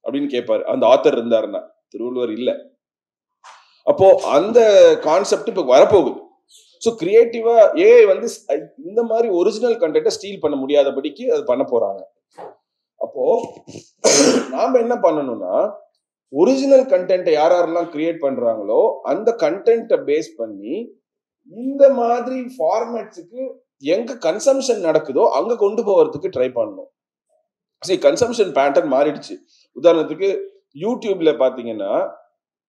அப்படின்னு கேட்பாரு அந்த ஆத்தர் இருந்தாருன்னா. திருவள்ளுவர் இல்ல. அப்போ அந்த கான்செப்ட் இப்ப வரப்போகுது. ஸோ கிரியேட்டிவா ஏஐ இந்த மாதிரி ஒரிஜினல் கண்டென்ட்டை ஸ்டீல் பண்ண முடியாதபடிக்கு அது பண்ண போறாங்க. அப்போ நாம என்ன பண்ணணும்னா, ஒரிஜினல் கண்டென்ட்டை யாரெல்லாம் கிரியேட் பண்றாங்களோ அந்த கண்டென்ட்டை பேஸ் பண்ணி இந்த மாதிரி ஃபார்மேட்ஸுக்கு எங்க கன்சம்ஷன் நடக்குதோ அங்க கொண்டு போறதுக்கு ட்ரை பண்ணணும். சரி, கன்சம்ஷன் பேட்டர்ன் மாறிடுச்சு. உதாரணத்துக்கு யூடியூப்ல பாத்தீங்கன்னா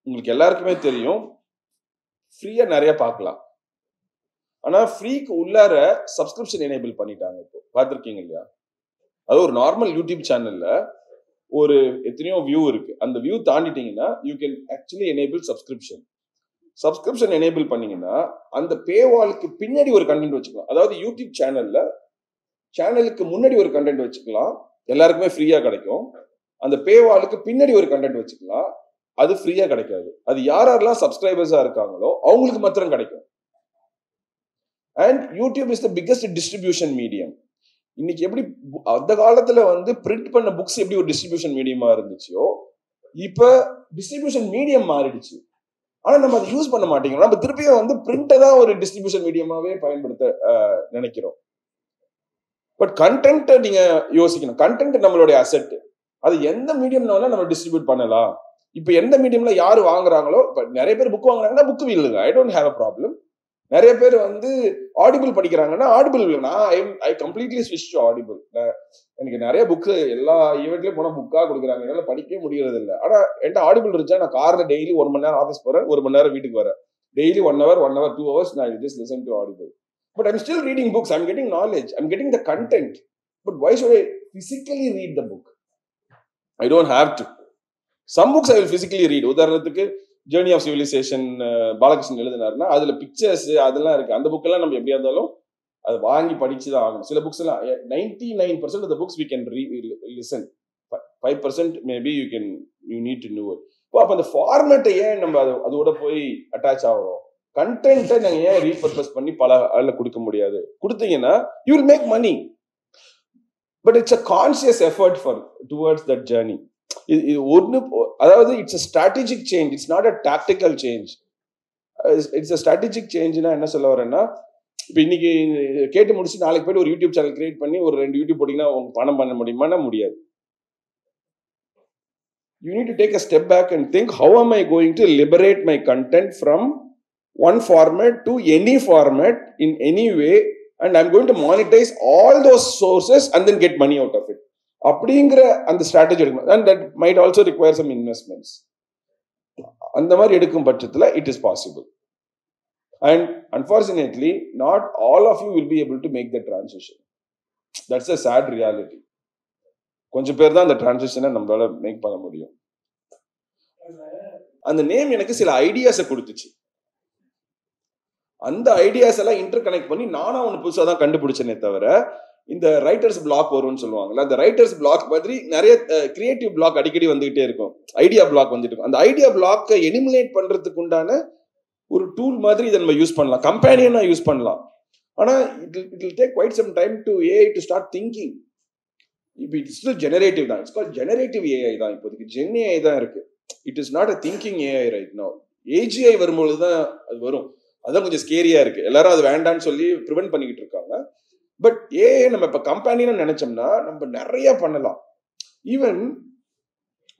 உங்களுக்கு எல்லாருக்குமே தெரியும், ஃப்ரீயா நிறைய பார்க்கலாம். ஆனா ஃப்ரீக்கு உள்ளார சப்ஸ்கிரிப்ஷன் எனேபிள் பண்ணிட்டாங்க. இப்போ பார்த்துருக்கீங்க இல்லையா? அது ஒரு நார்மல் யூடியூப் சேனல்ல ஒரு எத்தனையோ வியூ இருக்கு, அந்த வியூ தாண்டிட்டீங்கன்னா you can actually enable subscription enable பண்ணீங்கன்னா அந்த பேவாலுக்கு பின்னாடி ஒரு கண்டென்ட் வச்சுக்கலாம். அதாவது யூடியூப் சேனலுக்கு முன்னாடி ஒரு கண்டென்ட் வச்சுக்கலாம், எல்லாருக்குமே ஃப்ரீயா கிடைக்கும். அந்த பேவாலுக்கு பின்னாடி ஒரு கண்டென்ட் வச்சுக்கலாம், அது ஃப்ரீயா கிடைக்காது. அது யாரெல்லாம் சப்ஸ்கிரைபர்ஸா இருக்காங்களோ அவங்களுக்கு மாத்திரம் கிடைக்கும். And YouTube is the biggest distribution medium. இன்னைக்கு எப்படி அந்த காலத்துல பிரிண்ட் பண்ண புக்ஸ் எப்படி ஒரு டிஸ்ட்ரிபியூஷன் மீடியமா இருந்துச்சோ, இப்ப டிஸ்ட்ரிபியூஷன் மீடியம் மாறிடுச்சு. ஆனா நம்ம அதை யூஸ் பண்ண மாட்டேங்கிறோம். நம்ம திருப்பியும் பிரிண்ட்டை தான் ஒரு டிஸ்ட்ரிபியூஷன் மீடியமாவே பயன்படுத்த நினைக்கிறோம். பட் கண்டென்ட் நீங்க யோசிக்கணும், கண்டென்ட் நம்மளுடைய அசெட். அது எந்த மீடியம்னாலும் நம்ம டிஸ்ட்ரிபியூட் பண்ணலாம். இப்ப எந்த மீடியம்ல யாரு வாங்குறாங்களோ, இப்ப நிறைய பேர் புக் வாங்குறாங்கன்னா புக் வீல்லுங்க, I don't have a problem. நிறைய பேர் ஆடிபிள் படிக்கிறாங்கன்னா ஆடிபிள், ஐ கம்ப்ளீட்லி ஸ்விட்ச் டு ஆடிபிள். எனக்கு நிறைய புக்கு எல்லா ஈவெண்ட்லயும் போனா புக்கா கொடுக்குறாங்க, என்னால படிக்கவே முடியறது இல்லை. ஆனா என்கிட்ட ஆடிபிள் இருந்துச்சா நான் கார்ல டெய்லி 1 மணி நேரம் ஆஃபீஸ் போறேன், 1 மணி நேரம் வீட்டுக்கு வரேன், டெய்லி 1 hour 2 hours நான் just listen to Audible. But I'm still reading books, I'm getting knowledge, I'm getting the content. But why should I physically read the book? I don't have to. Some books I will physically read. உதாரணத்துக்கு journey of civilisation Balakrishnan எழுதினாருன்னா அதுல pictures அதெல்லாம் இருக்கு. அந்த book எல்லாம் நம்ம எப்படியா இருந்தாலும் அதை வாங்கி படிச்சுதான் ஆகணும். சில புக்ஸ் எல்லாம் 99% of the books we can listen, 5% maybe you need to know it. அப்ப அந்த ஃபார்மேட்டை ஏன் நம்ம அதோட போய் அட்டாச் ஆகிறோம்? கண்டென்ட்டை நாங்க ஏன் ரீபர்பஸ் பண்ணி பல அதில் கொடுக்க முடியாது? கொடுத்தீங்கன்னா you will make money, but it's a conscious effort towards that journey. அதாவது it's a strategic change, it's not a tactical change. It's a strategic change-னா என்ன சொல்ல வரேன்னா, இப்போ இன்னைக்கு கேட்டு முடிச்சு நாளைக்கு போயிட்டு ஒரு யூடியூப் சேனல் கிரியேட் பண்ணி ஒரு 2 யூடியூப் போட்டீங்கன்னா உங்களுக்கு பணம் பண்ண முடியுமானா முடியாது. You need to take a step back and think, how am I going to liberate my content from one format to any format in any way, and I'm going to monetize all those sources and then get money out of it. அப்படிங்கிற அந்த strategy எடுக்கணும். And that might also require some investments. அந்த மாதிரி எடுக்கும் பட்சத்தில் it is possible. And unfortunately, not all of you will be able to make the transition. That's a sad reality. கொஞ்சம் பேர் தான் அந்த டிரான்சிஷனை நம்மளால மேக் பண்ண முடியும். அந்த நேம் எனக்கு சில ஐடியாஸை கொடுத்துச்சு. அந்த ஐடியாஸ் எல்லாம் இன்டர் கனெக்ட் பண்ணி நானா ஒன்று புதுசாக தான் கண்டுபிடிச்சேனே தவிர, இந்த ரைட்டர்ஸ் பிளாக் வரும்னு சொல்லுவாங்கல்ல, அந்த ரைட்டர்ஸ் பிளாக் மாதிரி நிறைய கிரியேட்டிவ் பிளாக் அடிக்கடி வந்துகிட்டே இருக்கும், ஐடியா பிளாக் வந்துட்டு இருக்கும். அந்த ஐடியா பிளாக்கை எலிமினேட் பண்றதுக்கு உண்டான ஒரு டூல் மாதிரி இதை நம்ம யூஸ் பண்ணலாம், கம்பேனியனா யூஸ் பண்ணலாம். ஆனா it will take quite some time to AI to start thinking. இப்போ இட்ஸ் ஸ்டில் ஜெனரேட்டிவ் தான், இட்ஸ் கால்ட் ஜெனரேட்டிவ் ஏஐ தான், இப்போதைக்கு ஜென் ஏஐ தான் இருக்கு. It is not a thinking AI right now. AGI வரும்பொழுது தான் அது வரும். அதான் கொஞ்சம் ஸ்கேரியா இருக்கு. எல்லாரும் அது வேண்டான்னு சொல்லி ப்ரிவென்ட் பண்ணிக்கிட்டு இருக்காங்க. பட் ஏஐ நம்ம இப்ப கம்பெனின்னு நினைச்சோம்னா நம்ம நிறைய பண்ணலாம். ஈவன்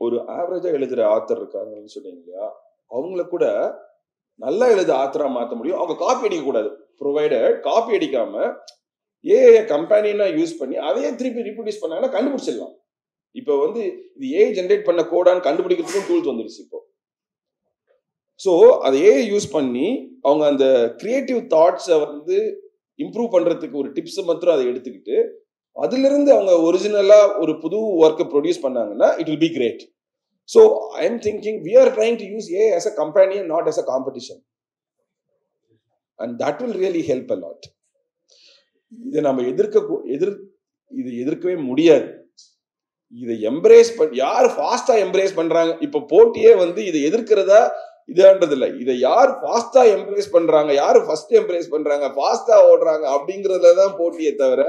ஒரு ஆவரேஜா எழுதுற ஆத்தர் இருக்காங்கன்னு சொன்னீங்க இல்லையா, அவங்கள கூட நல்லா எழுத ஆத்தரா மாற்ற முடியும். அவங்க காப்பி அடிக்க கூடாது, ப்ரொவைடட் காப்பி அடிக்காம ஏஐ கம்பெனினா யூஸ் பண்ணி அதையே திருப்பி ரீப்ரொடியூஸ் பண்ணாங்கன்னா கண்டுபிடிச்சிடலாம். இப்போ வந்து இது ஏஐ ஜென்ரேட் பண்ண கோடான்னு கண்டுபிடிக்கிறதுக்கும் டூல்ஸ் வந்துருச்சு இப்போ. ஸோ அதையே யூஸ் பண்ணி அவங்க அந்த கிரியேட்டிவ் தாட்ஸை வந்து இம்ப்ரூவ் பண்றதுக்கு ஒரு டிப்ஸ் மாத்திரம் அதை எடுத்துக்கிட்டு அதுல இருந்து அவங்க ஒரிஜினலா ஒரு புது ஒர்க்கை ப்ரொடியூஸ் பண்ணாங்கன்னா it will be great. So I am thinking we are trying to use AI as a companion, not as a competition, and that will really help a lot. இதை நம்ம எதிர்க்கவே முடியாது. இதை எம்ப்ரேஸ் யார் ஃபாஸ்டா எம்ப்ரேஸ் பண்றாங்க, இப்ப போட்டியே வந்து இதை எதிர்க்கிறதா இதுன்றது இல்லை, இதை யார் ஃபாஸ்டா எம்ப்ரேஸ் பண்றாங்க, யாரு ஃபர்ஸ்ட் எம்ப்ரேஸ் பண்றாங்க, ஃபாஸ்டா ஓடுறாங்க அப்படிங்கறதுலதான் போட்டியே தவிர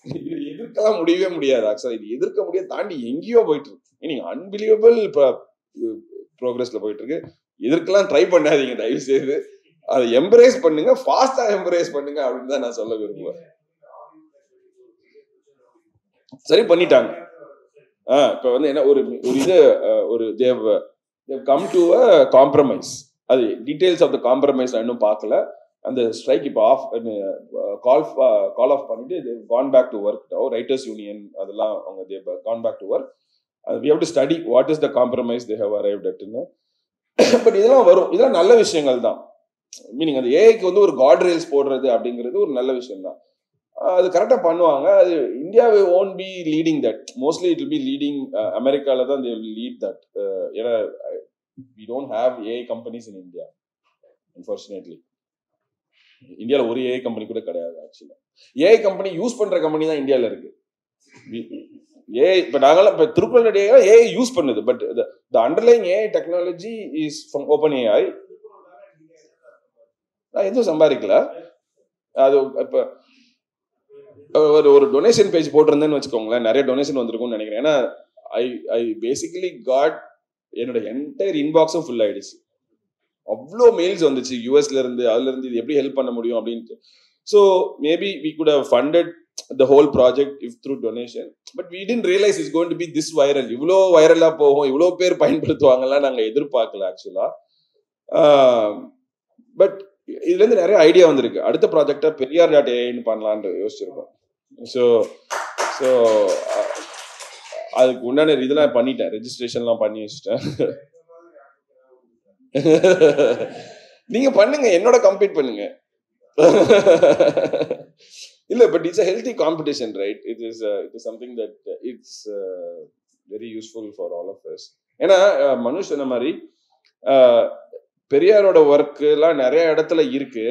இது எதிர்க்கலாம் முடியவே முடியாது. ஆக்சுவலா இது எதிர்க்க முடியாது, தாண்டி எங்கேயோ போயிட்டு இருக்கு. நீங்க அன்பிலியபிள் ப்ரோக்ரஸ்ல போயிட்டு இருக்கு. எதிர்க்கலாம் ட்ரை பண்ணாதீங்க தயவு செய்து, அதை எம்ப்ரேஸ் பண்ணுங்க, ஃபாஸ்டா எம்ப்ரேஸ் பண்ணுங்க அப்படின்னு தான் நான் சொல்ல விரும்புவேன். சரி பண்ணிட்டாங்க. இப்ப வந்து என்ன ஒரு இது ஒரு they've come to a compromise. அது டீடைல்ஸ் ஆஃப் த காம்ப்ரமைஸ் நான் இன்னும் பார்க்கல. அந்த ஸ்ட்ரைக் இப்போ ஆஃப் கால் ஆஃப் பண்ணிட்டு they've gone back to work now. Writers union அதெல்லாம் அவங்க they've gone back to work. we have to study what is the compromise they have arrived at. But இதெல்லாம் வரும், இதெல்லாம் நல்ல விஷயங்கள் தான். மீனிங் அந்த ஏஐக்கு வந்து ஒரு காட் ரேல்ஸ் போடுறது அப்படிங்கிறது ஒரு நல்ல விஷயம் தான். அது கரெக்டாக பண்ணுவாங்க. அது இந்தியாவை won't be leading that, mostly it will be leading அமெரிக்கால தான் தே வில் லீட் தட். ஏன்னா we don't have AI companies in India, unfortunately. இந்தியாவில் ஒரு ஏஐ கம்பெனி கூட கிடையாது. ஆக்சுவலா ஏஐ கம்பெனி யூஸ் பண்ற கம்பெனி தான் இந்தியாவில் இருக்கு. ஏஐ இப்போ நாங்களாம் இப்போ திருக்குறள் ஏஐ யூஸ் பண்ணுது, but the underlying AI technology is from OpenAI. நான் எதுவும் சம்பாதிக்கல. அது இப்போ ஒரு டொனேஷன் பேஜ் போட்டிருந்தேன்னு வச்சுக்கோங்களேன், நிறைய டொனேஷன் வந்திருக்கும்னு நினைக்கிறேன். ஏன்னா ஐ பேசிக்கலி காட் என்னோட என்டையர் இன்பாக்ஸும் ஃபுல் ஆயிடுச்சு. அவ்வளோ மெயில்ஸ் வந்துச்சு யூஎஸ்ல இருந்து, அதுல இருந்து இது எப்படி ஹெல்ப் பண்ண முடியும் அப்படின்ட்டு. So maybe we could have funded the whole project if through donation, but we didn't realise it's going to be this viral. இவ்வளோ வைரலா போகும், இவ்வளோ பேர் பயன்படுத்துவாங்கலாம் நாங்கள் எதிர்பார்க்கல ஆக்சுவலா. பட் இதுல இருந்து நிறைய ஐடியா வந்திருக்கு. அடுத்த ப்ராஜெக்டா பெரியார்.ஏஐன்னு பண்ணலான்னு யோசிச்சிருக்கோம். ஸோ அதுக்கு உண்டான இதெல்லாம் பண்ணிட்டேன், ரெஜிஸ்ட்ரேஷன்லாம் பண்ணி வச்சுட்டேன். நீங்க பண்ணுங்க, என்னோட கம்பீட் பண்ணுங்க. இல்ல, but it's a healthy competition, right? It is something that it's very useful for all of us. ஏன்னா மனுஷ் சொன்ன மாதிரி பெரியாரோட ஒர்க் எல்லாம் நிறைய இடத்துல இருக்கு.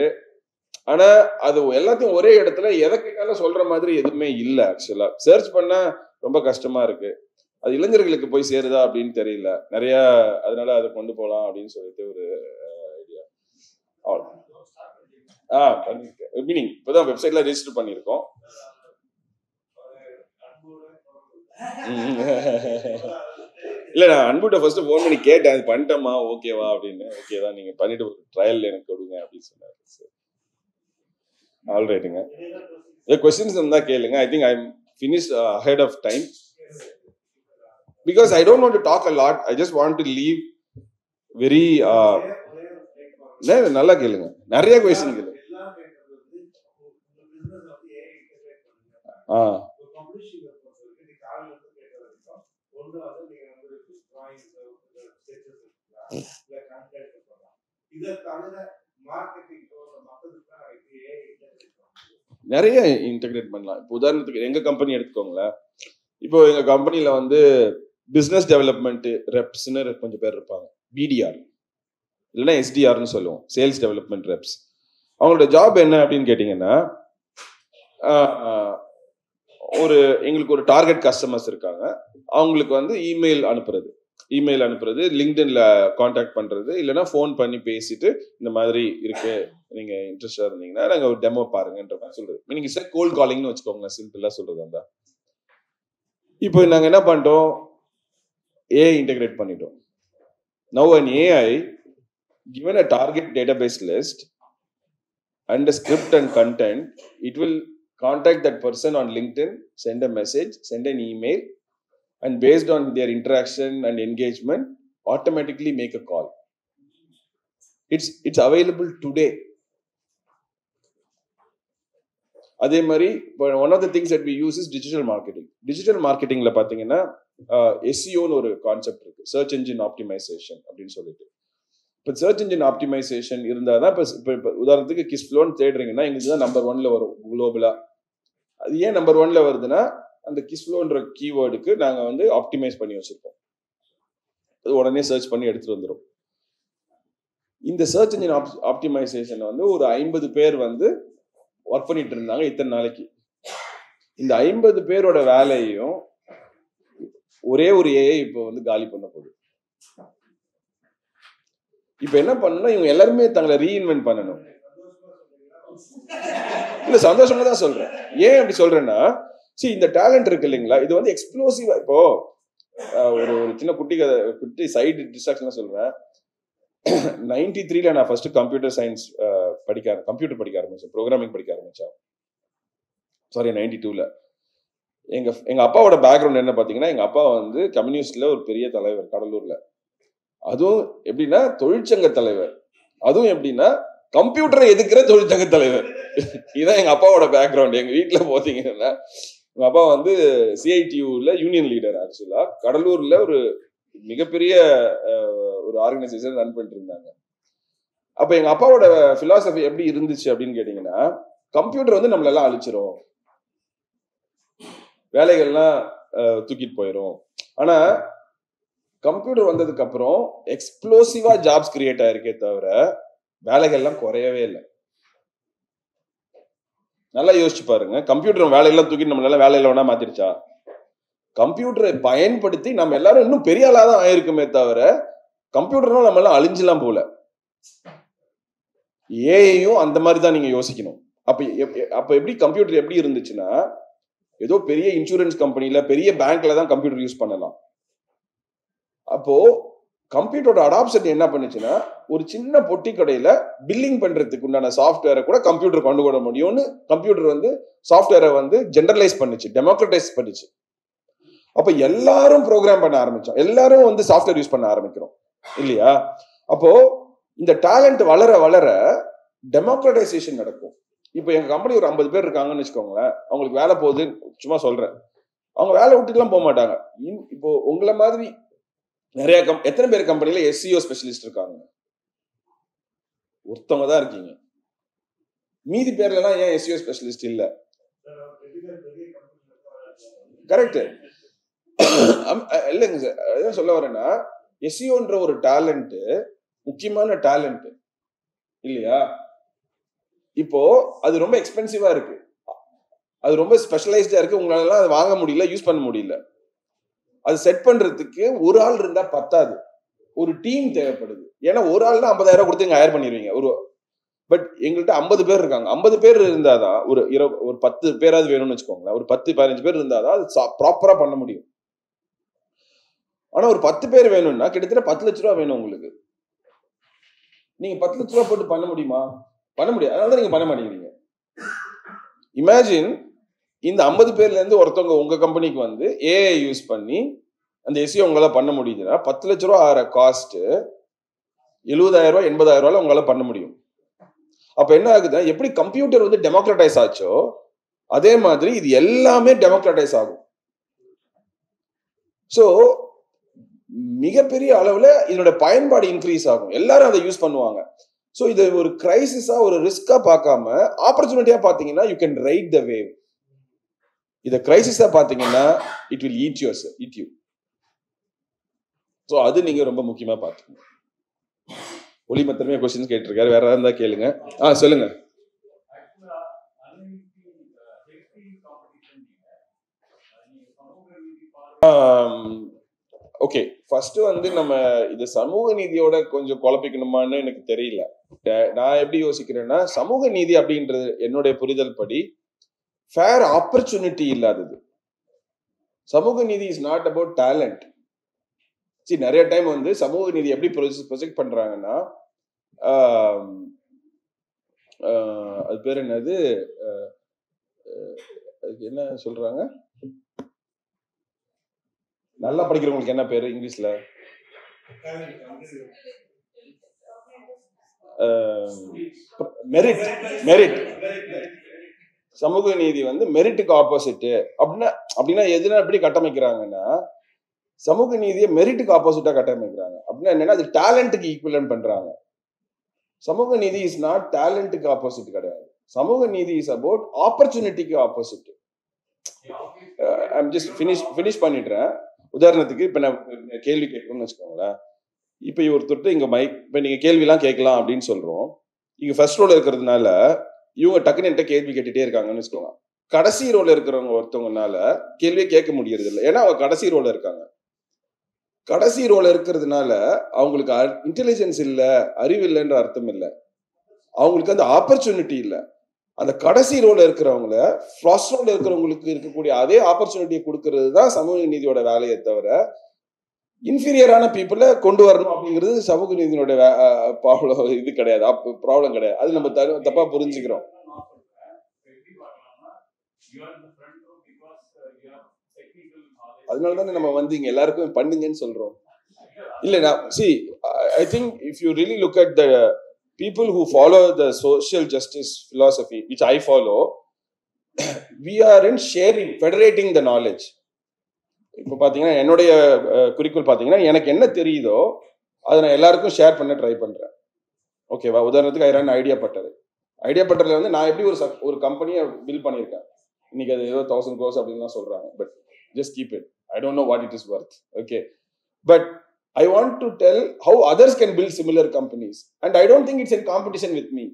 ஆனா அது எல்லாத்தையும் ஒரே இடத்துல எதை கேட்டாலும் சொல்ற மாதிரி எதுவுமே இல்லை. ஆக்சுவலா சர்ச் பண்ணா ரொம்ப கஷ்டமா இருக்கு. அது இளைஞர்களுக்கு போய் சேருதா அப்படின்னு தெரியல நிறைய. அதனால அதை கொண்டு போகலாம் அப்படின்னு சொல்லிட்டு ஒரு ஐடியா. மீனிங் இப்பதான் வெப்சைட்ல ரெஜிஸ்டர் பண்ணிருக்கோம். இல்ல, நான் அன்புட்ட ஃபர்ஸ்ட் ஃபோன் பண்ணி கேட்டேன், அது பண்ணிட்டோமா ஓகேவா அப்படின்னு. ஓகே தான், நீங்க பண்ணிட்டு ட்ரையல் எனக்கு கொடுங்க அப்படின்னு சொன்னாரு. ஆல் ரைட்டுங்க. கொஸ்டின்ஸ் இருந்தா கேளுங்க. I think I am finished ahead of time because I don't want to talk a lot. I just want to leave very நல்லா கேளுங்க, நிறைய கொஸ்டின் கேளுங்க. நிறைய இன்டெகிரேட் பண்ணலாம். இப்போ உதாரணத்துக்கு எங்க கம்பெனி எடுத்துக்கோங்களேன். இப்போ எங்க கம்பெனில வந்து பிசினஸ் டெவலப்மெண்ட் ரெப்ஸ்ன்னு கொஞ்சம் பேர் இருப்பாங்க, பிடிஆர் இல்லைன்னா எஸ்டிஆர்னு சொல்லுவோம், சேல்ஸ் டெவலப்மெண்ட் ரெப்ஸ். அவங்களோட ஜாப் என்ன அப்படின்னு கேட்டீங்கன்னா, எங்களுக்கு ஒரு டார்கெட் கஸ்டமர்ஸ் இருக்காங்க, அவங்களுக்கு வந்து இமெயில் அனுப்புறது, லிங்க்டின்ல கான்டாக்ட் பண்றது, இல்லைன்னா ஃபோன் பண்ணி பேசிட்டு இந்த மாதிரி இருக்கு, நீங்க இன்ட்ரெஸ்டா இருந்தீங்கன்னா நாங்க ஒரு டெமோ பாருங்கன்ற மாதிரி சொல்றது. மீனிங் இஸ் கோல்ட் காலிங்னு வச்சுக்கோங்க, சிம்பிளா சொல்றது அந்த. இப்போ நாங்க என்ன பண்ணிட்டோம், ஏஐ இன்டெகிரேட் பண்ணிட்டோம். Now an AI given a target database list and a script and content, it will contact that person on LinkedIn, send a message, send an email, and based on their interaction and engagement, automatically make a call. It's available today. அதே மாதிரி one of the things that we use is digital marketingல பாத்தீங்கன்னா SEOன்னு ஒரு concept இருக்கு, search engine optimisation அப்படின்னு சொல்லிட்டு. இப்போ search engine optimisation இருந்தால் தான் இப்போ உதாரணத்துக்கு கிஸ்ஃப்ளோன்னு தேடுறீங்கன்னா எங்களுக்கு தான் நம்பர் 1ல வரும் குளோபலா. அது ஏன் நம்பர் 1ல வருதுன்னா, அந்த கிஸ்ஃப்ளோன்ற கீவேர்டுக்கு நாங்கள் வந்து ஆப்டிமைஸ் பண்ணி வச்சிருக்கோம், அது உடனே சர்ச் பண்ணி எடுத்துட்டு வந்துடும். இந்த சர்ச் என்ஜின் ஆப்டிமைசேஷன் வந்து ஒரு 50 பேர் வந்து ஒர்க் பண்ணிட்டு இருந்தாங்க இத்தனை நாளைக்கு. இந்த 50 பேரோட வேலையும் ஒரே ஒரு ஏஐ இப்போ வந்து காலி பண்ண போகுது. இப்ப என்ன பண்ணணும், இவங்க எல்லாருமே தங்களை ரீஇன்வென்ட் பண்ணணும். இல்ல, சந்தோஷமா தான் சொல்றேன். ஏன் அப்படி சொல்றேன்னா, இந்த டேலண்ட் இருக்கு இல்லைங்களா, இது வந்து எக்ஸ்ப்ளோசிவா. இப்போ ஒரு சின்ன குட்டி சைடு டிஸ்ட்ராக்ஷன் சொல்றேன். 93ல நான் ஃபர்ஸ்ட் கம்ப்யூட்டர் சயின்ஸ் கம்ப்யூட்டர் படிக்க ஆரம்பிச்சேன், ப்ரோக்ராமிங் படிக்க ஆரம்பிச்சேன். சாரி, 92ல. எங்க அப்பாவோட பேக்ரவுண்ட் என்ன பாத்தீங்கன்னா, எங்க அப்பா வந்து கம்யூனிஸ்ட்ல ஒரு பெரிய தலைவர் கடலூர்ல. அதுவும் எப்படின்னா தொழிற்சங்க தலைவர், அதுவும் எப்படின்னா கம்ப்யூட்டரை எதுக்குற தொழிற்சங்க தலைவர். இதுதான் எங்க அப்பாவோட பேக்ரவுண்ட். எங்க வீட்டுல போத்தீங்கன்னா எங்க அப்பா வந்து சிஐடியூல யூனியன் லீடர். ஆக்சுவலா கடலூர்ல ஒரு மிகப்பெரிய ஒரு ஆர்கனைசேஷன் ரன் பண்ணிட்டு இருந்தாங்க. அப்ப எங்க அப்பாவோட பிலாசபி எப்படி இருந்துச்சு அப்படின்னு கேட்டீங்கன்னா, கம்ப்யூட்டர் வந்து நம்மள எல்லாம் அழிச்சிரும், வேலைகள்லாம் தூக்கிட்டு போயிடும். ஆனா கம்ப்யூட்டர் வந்ததுக்கு அப்புறம் எக்ஸ்ப்ளோசிவா ஜாப்ஸ் கிரியேட் ஆயிருக்கே தவிர வேலைகள்லாம் குறையவே இல்லை. நல்லா யோசிச்சு பாருங்க, கம்ப்யூட்டர் வேலையெல்லாம் தூக்கி நம்மளால வேலையில வேணா மாத்திருச்சா? கம்ப்யூட்டரை பயன்படுத்தி நம்ம எல்லாரும் இன்னும் பெரிய ஆளா தான் ஆயிருக்குமே தவிர கம்ப்யூட்டர்லாம் நம்ம எல்லாம் அழிஞ்சலாம் போல. ஏஐயும் அந்த மாதிரி தான் நீங்க யோசிக்கணும். அப்ப எப்படி கம்ப்யூட்டர் எப்படி இருந்துச்சுன்னா, ஏதோ பெரிய இன்சூரன்ஸ் கம்பெனில பெரிய பேங்க்ல தான் கம்ப்யூட்டர் யூஸ் பண்ணலாம். அப்போ கம்ப்யூட்டரோட அடாப்ஷன் என்ன பண்ணுச்சுன்னா, ஒரு சின்ன பொட்டி கடையில பில்லிங் பண்றதுக்கு உண்டான சாஃப்ட்வேரை கூட கம்ப்யூட்டர் கொண்டு வர முடியும்னு கம்ப்யூட்டர் வந்து சாஃப்ட்வேரை வந்து ஜெனரலைஸ் பண்ணுச்சு, டெமோக்ரட்டைஸ் பண்ணுச்சு. அப்ப எல்லாரும் ப்ரோக்ராம் பண்ண ஆரம்பிச்சோம், எல்லாரும் வந்து சாஃப்ட்வேர் யூஸ் பண்ண ஆரம்பிக்கிறோம் இல்லையா? அப்போ இந்த டேலண்ட் வளர வளர டெமோக்ரட்டைசேஷன் நடக்கும். இப்போ எங்க கம்பெனி ஒரு 50 பேர் இருக்காங்கன்னு வச்சுக்கோங்களேன், அவங்களுக்கு வேலை போகுது, சும்மா சொல்றேன், அவங்க வேலை விட்டுலாம் போக மாட்டாங்க. இப்போ உங்களை மாதிரி நிறைய எத்தனை பேர் கம்பெனில எஸ்இஓ ஸ்பெஷலிஸ்ட் இருக்காங்க? ஒருத்தவங்க தான் இருக்கீங்க. மீதி பேர்லாம் ஏன் எஸ்இஓ ஸ்பெஷலிஸ்ட் இல்ல? கரெக்ட் இல்லைங்க சார். அதான் சொல்ல வரேன்னா, எஸ்இஓன்ற ஒரு டேலண்ட் முக்கியமான டேலண்ட் இல்லையா? இப்போ அது ரொம்ப எக்ஸ்பென்சிவா இருக்கு, அது ரொம்ப ஸ்பெஷலைஸ்டா இருக்கு, உங்களால அதை வாங்க முடியல, யூஸ் பண்ண முடியல. அது செட் பண்றதுக்கு ஒரு ஆள் இருந்தா பத்தாது, ஒரு டீம் தேவைப்படுது. ஏன்னா ஒரு ஆள் தான் 50,000 கொடுத்து இங்க ஹயர் பண்ணிடுவீங்க. பட் எங்கள்கிட்ட 50 பேர் இருக்காங்க. 50 பேர் இருந்தாதான் ஒரு 10 பேராவது வேணும்னு வச்சுக்கோங்களேன். ஒரு 10-15 பேர் இருந்தாதான் அது ப்ராப்பரா பண்ண முடியும். ஆனா ஒரு 10 பேர் வேணும்னா கிட்டத்தட்ட 10 லட்ச ரூபா வேணும் உங்களுக்கு. நீங்க 10 லட்ச ரூபா போட்டு பண்ண முடியுமா? பண்ண முடியாது. அதனால நீங்க பண்ண மாட்டேங்கிறீங்க. இமேஜின் இந்த 50 பேர்ல இருந்து ஒருத்தவங்க உங்க கம்பெனிக்கு வந்து ஏஐ யூஸ் பண்ணி அந்த எஸ்இஓ உங்களால பண்ண முடியுதுன்னா 10 லட்ச ரூபா ஆகிற காஸ்ட் 70,000 80,000 உங்களால பண்ண முடியும். அப்ப என்ன ஆகுதுன்னா, எப்படி கம்ப்யூட்டர் வந்து டெமோக்ரட்டைஸ் ஆச்சோ அதே மாதிரி இது எல்லாமே டெமோக்ரட்டைஸ் ஆகும். சோ மிகப்பெரிய அளவுல இதோட பயன்பாடு இன்க்ரீஸ் ஆகும், எல்லாரும் அதை யூஸ் பண்ணுவாங்க. சோ இது ஒரு கிரைசிஸா ஒரு ரிஸ்கா பார்க்காம ஆப்பர்ச்சுனிட்டியா பாத்தீங்கன்னா you can write the wave. இதை கிரைசிஸா பாத்தீங்கன்னா it will eat you. So அது நீங்க ரொம்ப முக்கியமா பாத்துக்கணும். ஒளிமத்திரமே கொஸ்டின் கேட்டிருக்காரு, வேற ஏதாவது இருந்தா கேளுங்க. சொல்லுங்க. ஓகே, ஃபர்ஸ்ட் வந்து நம்ம இது சமூக நீதியோட கொஞ்சம் குழப்பிக்கணுமான்னு எனக்கு தெரியல. நான் எப்படி யோசிக்கிறேன்னா, சமூக நீதி அப்படின்றது என்னுடைய புரிதல் படி ஃபேர் ஆப்பர்ச்சுனிட்டி இல்லாதது. சமூக நீதி இஸ் நாட் அபவுட் டேலண்ட். சரி, நிறைய டைம் வந்து சமூக நீதி எப்படி ப்ரொஜெக்ட் பண்றாங்கன்னா, அது பேர் என்னது, அதுக்கு என்ன சொல்றாங்க, நல்லா படிக்கிறவங்களுக்கு என்ன பேரு இங்கிலீஷ்ல, மெரிட். சமூக நீதி வந்து மெரிட்டுக்கு ஆப்போசிட் அப்படின்னா எதுனா எப்படி கட்டமைக்கிறாங்கன்னா, சமூக நீதியை மெரிட்டுக்கு ஆப்போசிட்டா கட்டமைக்கிறாங்க. அப்படின்னா என்னன்னா, அது டேலண்ட்டுக்கு ஈக்குவலன்ட் பண்றாங்க. சமூக நீதி இஸ் நாட் டேலண்ட்டுக்கு ஆப்போசிட் கிடையாது. சமூக நீதி இஸ் அபவுட் ஆப்பர்ச்சுனிட்டிக்கு ஆப்போசிட். ஃபினிஷ் பண்ணிடுறேன். உதாரணத்துக்கு இப்ப நான் கேள்வி கேட்கணும்னு வச்சுக்கோங்களேன். இப்ப ஒருத்தர் இங்க இப்ப நீங்க கேள்வி எல்லாம் கேட்கலாம் அப்படின்னு சொல்றோம். இங்க ஃபர்ஸ்ட் ரோல இருக்கிறதுனால இவங்க டக்குன்னு என்கிட்ட கேள்வி கேட்டுட்டே இருக்காங்கன்னு வச்சுக்கோங்க. கடைசி ரோல இருக்கிறவங்க ஒருத்தவங்கனால கேள்வியே கேட்க முடியறது இல்லை, ஏன்னா அவங்க கடைசி ரோல இருக்காங்க. கடைசி ரோல இருக்கிறதுனால அவங்களுக்கு இன்டெலிஜென்ஸ் இல்ல, அறிவு இல்லைன்ற அர்த்தம் இல்லை, அவங்களுக்கு அந்த ஆப்பர்ச்சுனிட்டி இல்லை. அந்த கடைசி ரோல இருக்கிறவங்கள ஃபர்ஸ்ட் ரோல இருக்கிறவங்களுக்கு இருக்கக்கூடிய அதே ஆப்பர்ச்சுனிட்டியை கொடுக்கறது தான் சமூக நீதியோட வேலையை தவிர, இன்ஃபீரியரான பீப்புளை கொண்டு வரணும் அப்படிங்கிறது சமூக நீதியோட இது கிடையாது, ப்ராப்ளம் கிடையாது. அது நம்ம தப்பா புரிஞ்சுக்கிறோம். அதனாலதானே நம்ம வந்து இங்க எல்லாருக்கும் பண்ணுங்கன்னு சொல்றோம். இல்ல, I think if you really look at the people who follow the social justice philosophy, which I follow, we are in sharing, federating the knowledge. இப்போ பாத்தீங்கன்னா என்னுடைய குறிக்கோள் பாத்தீங்கன்னா, எனக்கு என்ன தெரியுதோ அதை நான் எல்லாருக்கும் ஷேர் பண்ண ட்ரை பண்றேன். ஓகேவா? உதாரணத்துக்கு ஐரன் ஐடியா பட்டர்ல வந்து நான் எப்படி ஒரு கம்பெனியை பில்ட் பண்ணியிருக்கேன். இன்னைக்கு அது ஏதோ 1000 crores அப்படின்னு சொல்றாங்க. But just keep it. I don't know what it is worth. Okay. But I want to tell how others can build similar companies. And I don't think it's in competition with me.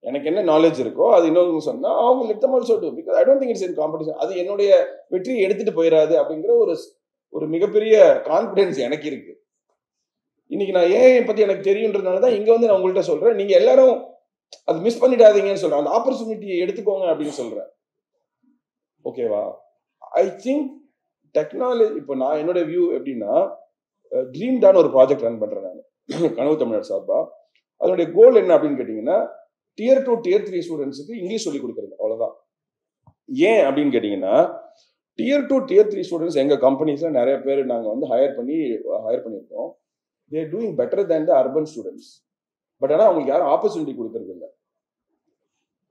எனக்கு என்ன knowledge இருக்கோ அது இன்னொரு சொன்னா அவங்க let them also do, because I don't think it's in competition. அது என்னுடைய வெற்றி எடுத்துட்டு போயிடாது அப்படிங்கிற ஒரு மிகப்பெரிய கான்பிடன்ஸ் எனக்கு இருக்கு. இன்னைக்கு நான் ஏன் பத்தி எனக்கு தெரியுன்றதுனாலதான் இங்க வந்து நான் உங்கள்கிட்ட சொல்றேன். நீங்க எல்லாரும் அது மிஸ் பண்ணிடாதீங்கன்னு சொல்றேன். அந்த ஆப்பர்ச்சுனிட்டியை எடுத்துக்கோங்க அப்படின்னு சொல்றேன். ஓகேவா? ஐ திங்க் டெக்னாலஜி, இப்போ நான் என்னோட வியூ எப்படின்னா, ட்ரீம் தான் ஒரு ப்ராஜெக்ட் ரன் பண்றேன் நான், கனவு தமிழ்நாடு சார்பா. அதனுடைய கோல் என்ன அப்படின்னு கேட்டீங்கன்னா, Tier 2 Tier 3 ஸ்டூடெண்ட்ஸுக்கு இங்கிலீஷ் சொல்லி கொடுக்குறது, அவ்வளவுதான். ஏன் அப்படின்னு கேட்டீங்கன்னா, Tier 2 Tier 3 ஸ்டூடெண்ட்ஸ் எங்க கம்பெனிஸ்ல நிறைய பேர் நாங்க வந்து ஹையர் பண்ணியிருக்கோம். they are doing better than the urban students. But ஆனால் அவங்களுக்கு யாரும் ஆப்பர்ச்சுனிட்டி கொடுக்கறது இல்லை.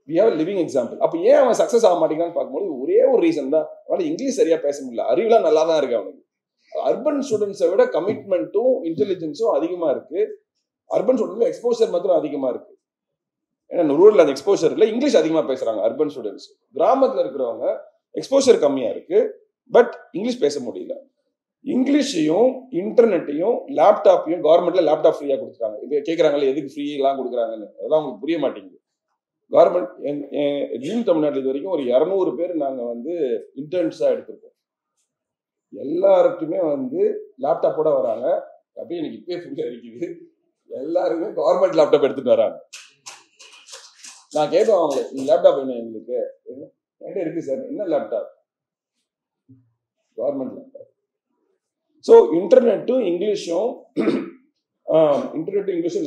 we have a living example. அப்போ ஏன் அவன் சக்ஸஸ் ஆக மாட்டேங்கிறான்னு பார்க்கும்போது ஒரே ஒரு ரீசன் தான், அவனால இங்கிலீஷ் சரியா பேச முடியல. அறிவுலாம் நல்லா தான் இருக்கு அவனுக்கு. அர்பன் ஸ்டூடெண்ட்ஸை விட கமிட்மெண்ட்டும் இன்டெலிஜென்ஸும் அதிகமா இருக்கு. அர்பன் ஸ்டூடெண்ட்ல எக்ஸ்போசர் மாத்திரம் அதிகமா இருக்கு. ஏன்னா ரூரல் அந்த எக்ஸ்போசர் இல்லை, இங்கிலீஷ் அதிகமா பேசுறாங்க அர்பன் ஸ்டூடெண்ட்ஸ். கிராமத்துல இருக்கிறவங்க எக்ஸ்போசர் கம்மியா இருக்கு, பட் இங்கிலீஷ் பேச முடியல. இங்கிலீஷையும் இன்டர்நெட்டையும் லேப்டாப்பையும் கவர்மெண்ட்ல லேப்டாப் ஃப்ரீயா கொடுத்துருக்காங்க. இது கேட்கறாங்கல்ல, எதுக்கு ஃப்ரீ எல்லாம் கொடுக்குறாங்கன்னு, அதெல்லாம் உங்களுக்கு புரிய மாட்டேங்குது. கவர்மெண்ட் ட்ரீம் தமிழ்நாட்டில் இது வரைக்கும் ஒரு 200 பேர் நாங்க வந்து இன்டர்ன்ஸா எடுத்திருக்கோம். எல்லாருக்குமே வந்து லேப்டாப்போட வராங்க. அப்படியே எனக்கு இப்பயே ஃப்ரீயா இருக்குது. எல்லாருமே கவர்மெண்ட் லேப்டாப் எடுத்துட்டு வராங்க. நான் கேட்பேன் அவங்களை, லேப்டாப் என்ன எங்களுக்கு? என்கிட்ட இருக்கு சார். என்ன லேப்டாப்? Government laptop. ஸோ இன்டர்நெட்டும் இங்கிலீஷும்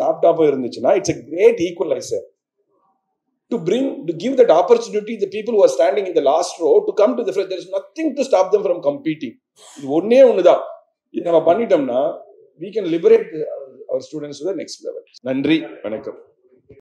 லேப்டாப்பும் இருந்துச்சுன்னா it's a great equalizer to give that opportunity the people who are standing in the last row to come to the front. There is nothing to stop them from competing. இது ஒண்ணுதான். இது நம்ம பண்ணிட்டோம்னா we can liberate our students to the next level. நன்றி, வணக்கம்.